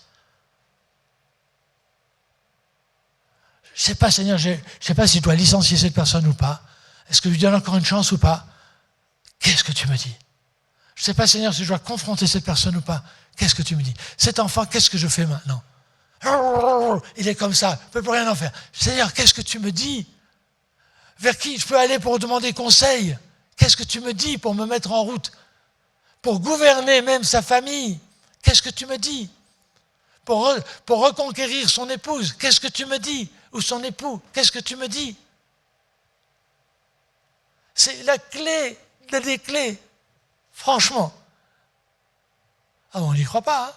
Je ne sais pas, Seigneur, je ne sais pas si je dois licencier cette personne ou pas. Est-ce que je lui donne encore une chance ou pas? Qu'est-ce que tu me dis? Je ne sais pas, Seigneur, si je dois confronter cette personne ou pas. Qu'est-ce que tu me dis? Cet enfant, qu'est-ce que je fais maintenant? Il est comme ça, je ne peux plus rien en faire. Seigneur, qu'est-ce que tu me dis? Vers qui je peux aller pour demander conseil? Qu'est-ce que tu me dis pour me mettre en route? Pour gouverner même sa famille? Qu'est-ce que tu me dis? Pour reconquérir son épouse? Qu'est-ce que tu me dis? Ou son époux? Qu'est-ce que tu me dis? C'est la clé des clés. Franchement. Ah, on n'y croit pas,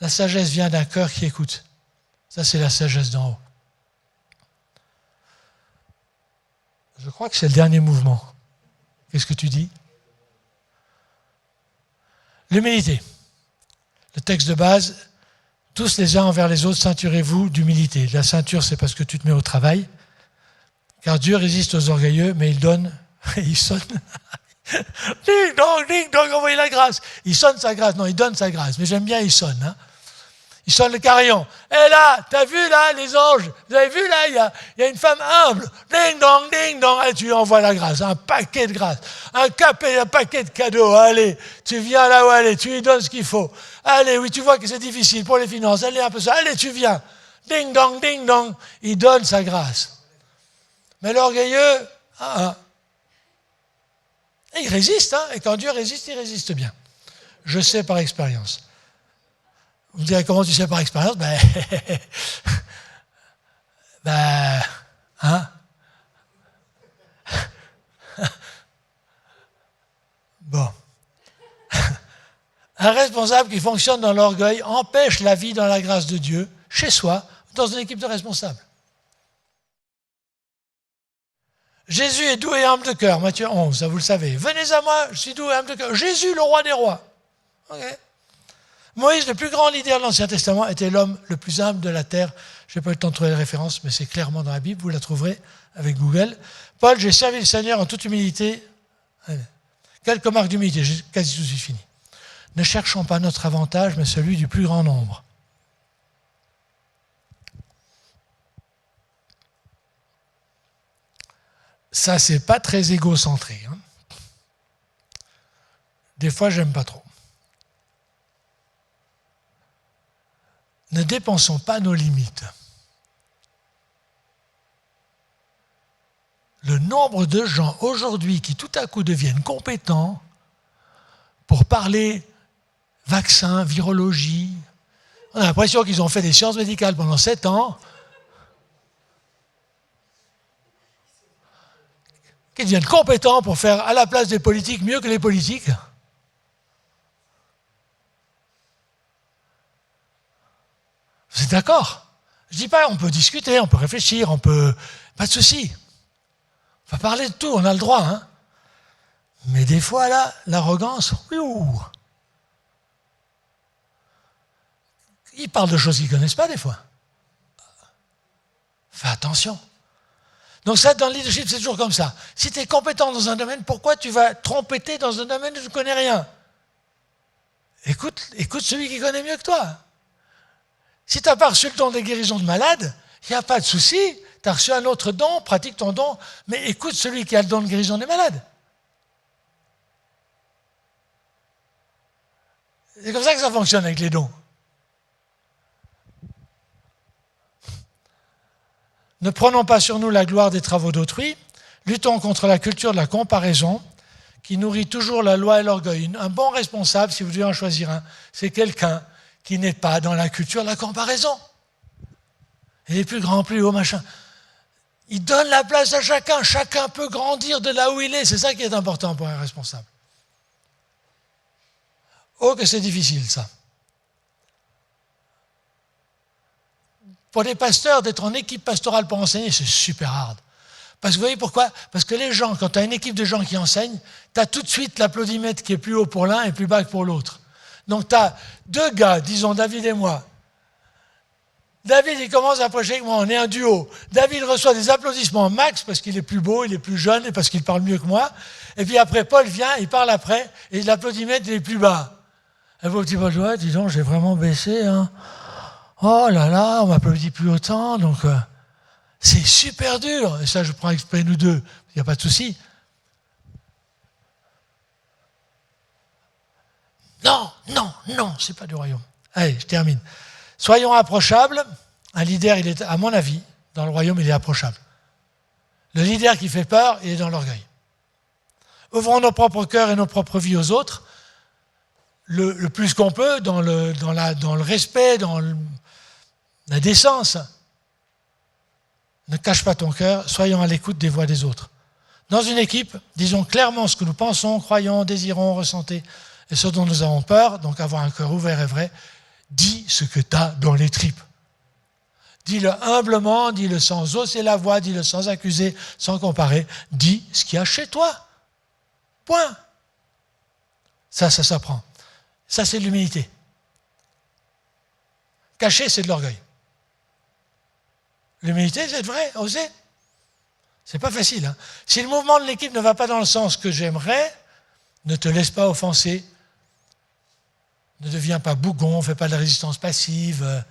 La sagesse vient d'un cœur qui écoute. Ça, c'est la sagesse d'en haut. Je crois que c'est le dernier mouvement. Qu'est-ce que tu dis? L'humilité. Le texte de base, tous les uns envers les autres, ceinturez-vous d'humilité. La ceinture, c'est parce que tu te mets au travail. Car Dieu résiste aux orgueilleux, mais il donne, il sonne. Ding dong, envoyez la grâce. Il sonne sa grâce. Non, il donne sa grâce. Mais j'aime bien, il sonne. Il sonne le carillon. Et là, t'as vu là, les anges? Vous avez vu là, il y a une femme humble. Ding dong. Allez, tu lui envoies la grâce. Un paquet de grâce. Un paquet de cadeaux. Allez, tu viens là où aller. Tu lui donnes ce qu'il faut. Allez, oui, tu vois que c'est difficile pour les finances. Allez, un peu ça. Allez, tu viens. Ding dong. Il donne sa grâce. Mais l'orgueilleux, Et il résiste, et quand Dieu résiste, il résiste bien. Je sais par expérience. Vous me direz, comment tu sais par expérience? Bon. Un responsable qui fonctionne dans l'orgueil empêche la vie dans la grâce de Dieu, chez soi, dans une équipe de responsables. Jésus est doux et humble de cœur, Matthieu 11, ça vous le savez. Venez à moi, je suis doux et humble de cœur. Jésus, le roi des rois. Okay. Moïse, le plus grand leader de l'Ancien Testament, était l'homme le plus humble de la terre. Je n'ai pas eu le temps de trouver les références, mais c'est clairement dans la Bible, vous la trouverez avec Google. Paul, j'ai servi le Seigneur en toute humilité. Quelques marques d'humilité, j'ai quasi tout de suite fini. Ne cherchons pas notre avantage, mais celui du plus grand nombre. Ça, c'est pas très égocentré. Des fois, j'aime pas trop. Ne dépensons pas nos limites. Le nombre de gens aujourd'hui qui tout à coup deviennent compétents pour parler vaccin, virologie, on a l'impression qu'ils ont fait des sciences médicales pendant 7 ans, qu'ils deviennent compétents pour faire à la place des politiques mieux que les politiques. Vous êtes d'accord? Je ne dis pas, on peut discuter, on peut réfléchir, pas de souci. On va parler de tout, on a le droit. Mais des fois, là, l'arrogance, ils parlent de choses qu'ils ne connaissent pas, des fois. Fais attention. Donc ça, dans le leadership, c'est toujours comme ça. Si tu es compétent dans un domaine, pourquoi tu vas trompeter dans un domaine où tu ne connais rien? écoute celui qui connaît mieux que toi. Si tu n'as pas reçu le don des guérisons de malades, il n'y a pas de souci. Tu as reçu un autre don, pratique ton don, mais écoute celui qui a le don de guérison des malades. C'est comme ça que ça fonctionne avec les dons. Ne prenons pas sur nous la gloire des travaux d'autrui, luttons contre la culture de la comparaison qui nourrit toujours la loi et l'orgueil. Un bon responsable, si vous devez en choisir un, c'est quelqu'un qui n'est pas dans la culture de la comparaison. Il est plus grand, plus haut, machin. Il donne la place à chacun. Chacun peut grandir de là où il est. C'est ça qui est important pour un responsable. Oh, que c'est difficile, ça. Pour les pasteurs, d'être en équipe pastorale pour enseigner, c'est super hard. Parce que vous voyez pourquoi? Parce que les gens, quand tu as une équipe de gens qui enseignent, tu as tout de suite l'applaudimètre qui est plus haut pour l'un et plus bas que pour l'autre. Donc tu as deux gars, disons David et moi. David, il commence à prêcher avec moi, on est un duo. David reçoit des applaudissements max parce qu'il est plus beau, il est plus jeune et parce qu'il parle mieux que moi. Et puis après, Paul vient, il parle après, et l'applaudimètre il est plus bas. Et vous, petit Paul, ouais, dis donc, j'ai vraiment baissé, hein. Oh là là, on m'applaudit plus autant, donc c'est super dur. Et ça, je prends exprès nous deux, il n'y a pas de souci. Non, c'est pas du royaume. Allez, je termine. Soyons approchables. Un leader, il est, à mon avis, dans le royaume, il est approchable. Le leader qui fait peur, il est dans l'orgueil. Ouvrons nos propres cœurs et nos propres vies aux autres, le plus qu'on peut, dans le respect, dans la décence. Ne cache pas ton cœur, soyons à l'écoute des voix des autres. Dans une équipe, disons clairement ce que nous pensons, croyons, désirons, ressentons et ce dont nous avons peur, donc avoir un cœur ouvert et vrai. Dis ce que tu as dans les tripes. Dis-le humblement, dis-le sans hausser la voix, dis-le sans accuser, sans comparer. Dis ce qu'il y a chez toi. Point. Ça s'apprend. Ça, c'est de l'humilité. Cacher, c'est de l'orgueil. L'humilité, c'est vrai, oser. C'est pas facile. Hein. Si le mouvement de l'équipe ne va pas dans le sens que j'aimerais, ne te laisse pas offenser. Ne deviens pas bougon, ne fais pas de la résistance passive.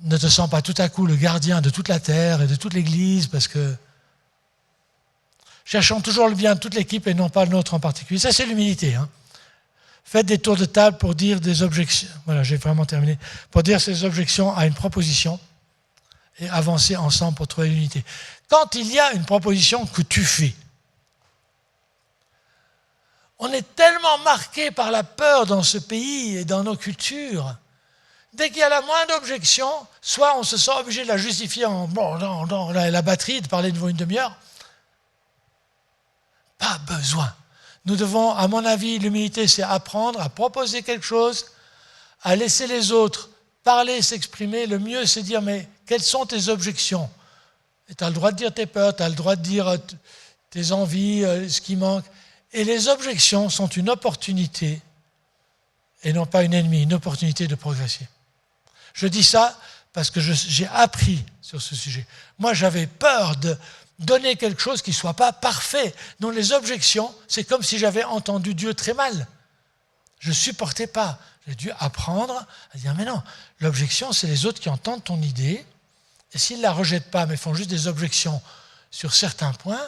Ne te sens pas tout à coup le gardien de toute la terre et de toute l'Église, parce que cherchons toujours le bien de toute l'équipe et non pas le nôtre en particulier. Ça, c'est l'humilité. Hein. Faites des tours de table pour dire des objections. Voilà, j'ai vraiment terminé. Pour dire ces objections à une proposition et avancer ensemble pour trouver l'unité. Quand il y a une proposition que tu fais, on est tellement marqué par la peur dans ce pays et dans nos cultures. Dès qu'il y a la moindre objection, soit on se sent obligé de la justifier dans la batterie, de parler devant une demi-heure. Pas besoin. Nous devons, à mon avis, l'humilité, c'est apprendre à proposer quelque chose, à laisser les autres parler, s'exprimer. Le mieux, c'est dire, mais quelles sont tes objections? Tu as le droit de dire tes peurs, tu as le droit de dire tes envies, ce qui manque. Et les objections sont une opportunité, et non pas une ennemie, une opportunité de progresser. Je dis ça parce que j'ai appris sur ce sujet. Moi, j'avais peur de donner quelque chose qui ne soit pas parfait. Donc les objections, c'est comme si j'avais entendu Dieu très mal. Je ne supportais pas. J'ai dû apprendre à dire, mais non, l'objection, c'est les autres qui entendent ton idée, et s'ils ne la rejettent pas, mais font juste des objections sur certains points,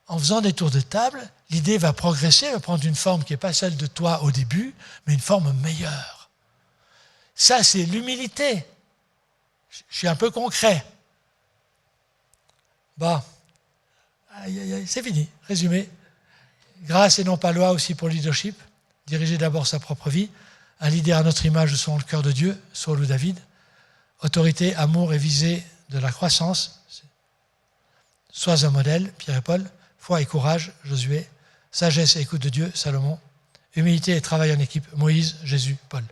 en faisant des tours de table, l'idée va progresser, va prendre une forme qui n'est pas celle de toi au début, mais une forme meilleure. Ça, c'est l'humilité. Je suis un peu concret. Bon, c'est fini, résumé. Grâce et non pas loi aussi pour le leadership. Diriger d'abord sa propre vie. Un leader à notre image selon le cœur de Dieu, Saul ou David. Autorité, amour et visée de la croissance. Sois un modèle, Pierre et Paul. Foi et courage, Josué. Sagesse et écoute de Dieu, Salomon. Humilité et travail en équipe, Moïse, Jésus, Paul.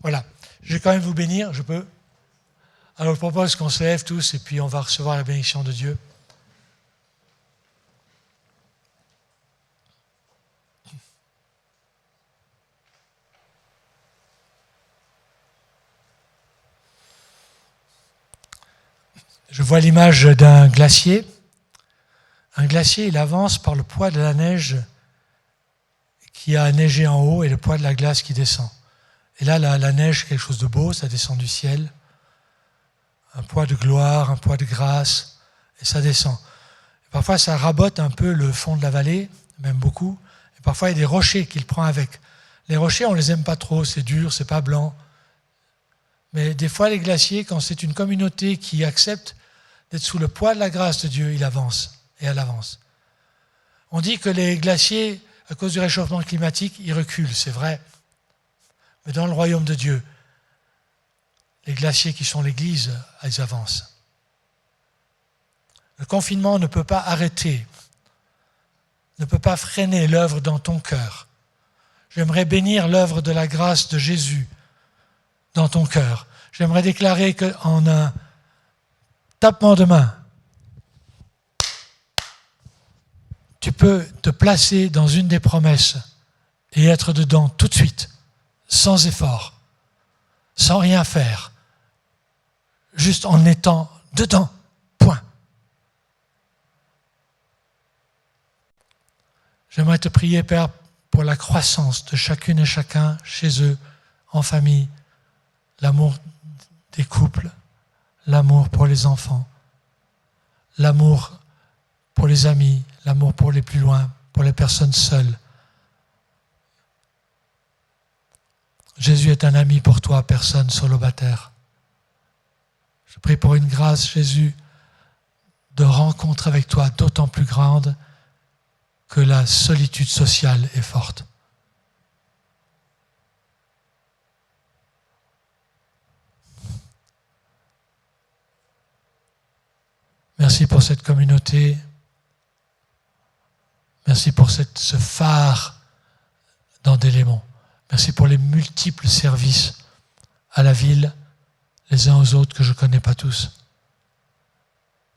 Voilà. Je vais quand même vous bénir, je peux. Alors je propose qu'on se lève tous et puis on va recevoir la bénédiction de Dieu. Je vois l'image d'un glacier. Un glacier, il avance par le poids de la neige qui a neigé en haut et le poids de la glace qui descend. Et là, la neige, c'est quelque chose de beau, ça descend du ciel. Un poids de gloire, un poids de grâce, et ça descend. Et parfois, ça rabote un peu le fond de la vallée, même beaucoup. Et parfois, il y a des rochers qu'il prend avec. Les rochers, on ne les aime pas trop, c'est dur, c'est pas blanc. Mais des fois, les glaciers, quand c'est une communauté qui accepte d'être sous le poids de la grâce de Dieu, il avance, et elle avance. On dit que les glaciers, à cause du réchauffement climatique, ils reculent, c'est vrai. Mais dans le royaume de Dieu, les glaciers qui sont l'Église, ils avancent. Le confinement ne peut pas arrêter, ne peut pas freiner l'œuvre dans ton cœur. J'aimerais bénir l'œuvre de la grâce de Jésus dans ton cœur. J'aimerais déclarer qu'en un tapement de main, tu peux te placer dans une des promesses et être dedans tout de suite, sans effort, sans rien faire, juste en étant dedans, point. J'aimerais te prier, Père, pour la croissance de chacune et chacun chez eux, en famille, l'amour des couples, l'amour pour les enfants, l'amour pour les amis, l'amour pour les plus loin, pour les personnes seules. Jésus est un ami pour toi, personne célibataire. Je prie pour une grâce, Jésus, de rencontre avec toi d'autant plus grande que la solitude sociale est forte. Merci pour cette communauté. Merci pour ce phare dans Délémon. Merci pour les multiples services à la ville, les uns aux autres que je ne connais pas tous.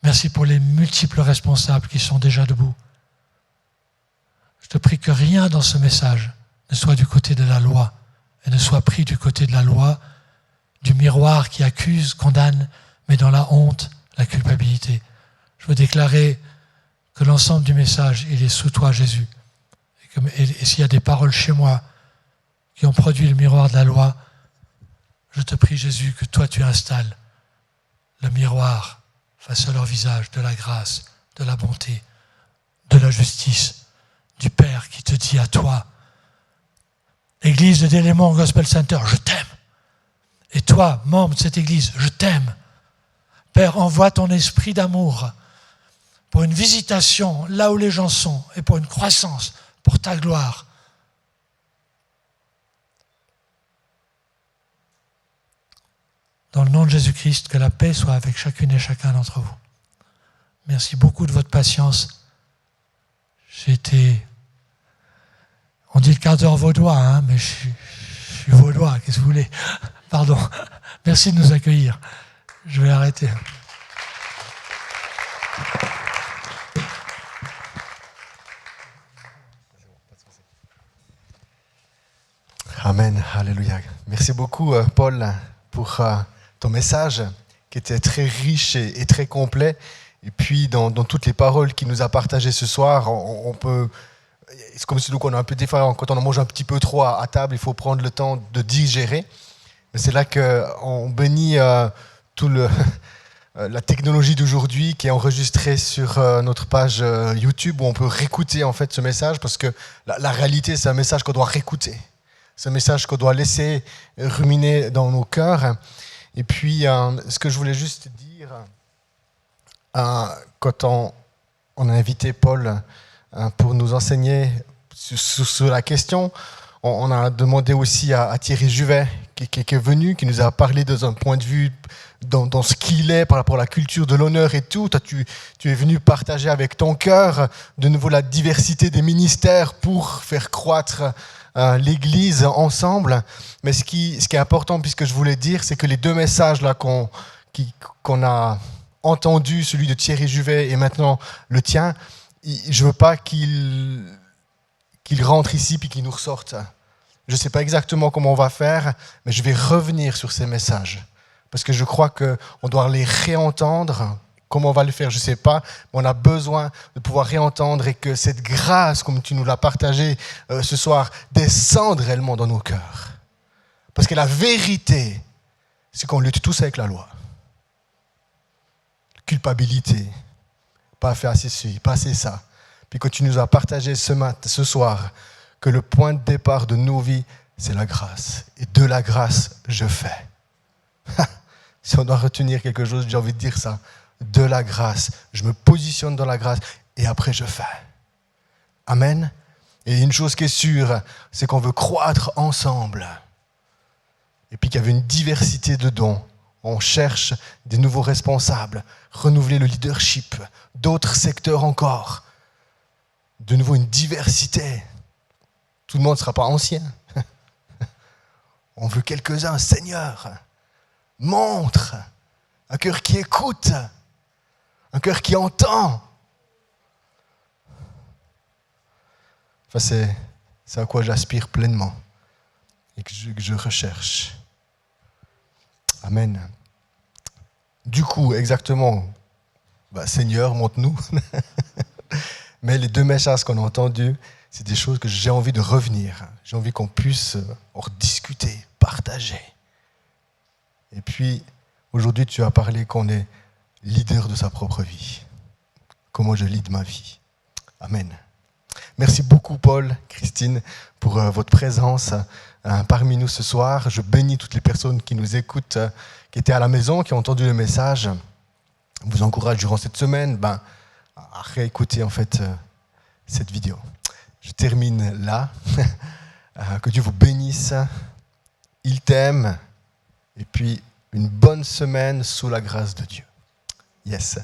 Merci pour les multiples responsables qui sont déjà debout. Je te prie que rien dans ce message ne soit du côté de la loi et ne soit pris du côté de la loi, du miroir qui accuse, condamne, mais dans la honte, la culpabilité. Je veux déclarer que l'ensemble du message, il est sous toi, Jésus. Et s'il y a des paroles chez moi qui ont produit le miroir de la loi, je te prie, Jésus, que toi, tu installes le miroir face à leur visage de la grâce, de la bonté, de la justice, du Père qui te dit à toi, Église de Délémon Gospel Center, je t'aime. Et toi, membre de cette Église, je t'aime. Père, envoie ton esprit d'amour pour une visitation là où les gens sont et pour une croissance, pour ta gloire. Dans le nom de Jésus-Christ, que la paix soit avec chacune et chacun d'entre vous. Merci beaucoup de votre patience. On dit le quart d'heure vaudois, hein, mais je suis vaudois, qu'est-ce que vous voulez? Pardon. Merci de nous accueillir. Je vais arrêter. Amen, alléluia. Merci beaucoup, Paul, pour ton message qui était très riche et très complet. Et puis, dans toutes les paroles qu'il nous a partagées ce soir, on peut... C'est comme si on a un peu différent. Quand on en mange un petit peu trop à table, il faut prendre le temps de digérer. Mais c'est là qu'on bénit la technologie d'aujourd'hui qui est enregistrée sur notre page YouTube où on peut réécouter en fait ce message parce que la réalité, c'est un message qu'on doit réécouter. C'est un message qu'on doit laisser ruminer dans nos cœurs. Et puis, ce que je voulais juste dire, quand on a invité Paul pour nous enseigner sur la question, on a demandé aussi à Thierry Juvet, qui est venu, qui nous a parlé de un point de vue dans ce qu'il est par rapport à la culture de l'honneur et tout. Toi, tu es venu partager avec ton cœur de nouveau la diversité des ministères pour faire croître l'Église ensemble. Mais ce qui est important, puisque je voulais dire, c'est que les deux messages là qu'on a entendus, celui de Thierry Juvet et maintenant le tien, je ne veux pas qu'il rentre ici puis qu'il nous ressorte. Je ne sais pas exactement comment on va faire, mais je vais revenir sur ces messages. Parce que je crois qu'on doit les réentendre Comment on va le faire, je ne sais pas. Mais on a besoin de pouvoir réentendre et que cette grâce, comme tu nous l'as partagée ce soir, descende réellement dans nos cœurs. Parce que la vérité, c'est qu'on lutte tous avec la loi. Culpabilité, pas fait assez ci, pas assez ça. Puis quand tu nous as partagé ce soir, que le point de départ de nos vies, c'est la grâce. Et de la grâce, je fais. Si on doit retenir quelque chose, j'ai envie de dire ça. De la grâce. Je me positionne dans la grâce et après je fais. Amen. Et une chose qui est sûre, c'est qu'on veut croître ensemble. Et puis qu'il y avait une diversité de dons. On cherche des nouveaux responsables, renouveler le leadership, d'autres secteurs encore. De nouveau une diversité. Tout le monde ne sera pas ancien. On veut quelques-uns. Seigneur, montre un cœur qui écoute, un cœur qui entend. Enfin, c'est à quoi j'aspire pleinement et que je recherche. Amen. Du coup, exactement, Seigneur, montre-nous. Mais les deux messages qu'on a entendus, c'est des choses que j'ai envie de revenir. J'ai envie qu'on puisse en rediscuter, partager. Et puis, aujourd'hui, tu as parlé qu'on est leader de sa propre vie. Comment je lead ma vie. Amen. Merci beaucoup, Paul, Christine, pour votre présence parmi nous ce soir. Je bénis toutes les personnes qui nous écoutent, qui étaient à la maison, qui ont entendu le message. Je vous encourage durant cette semaine à réécouter en fait cette vidéo. Je termine là. Que Dieu vous bénisse. Il t'aime. Et puis, une bonne semaine sous la grâce de Dieu. Yes.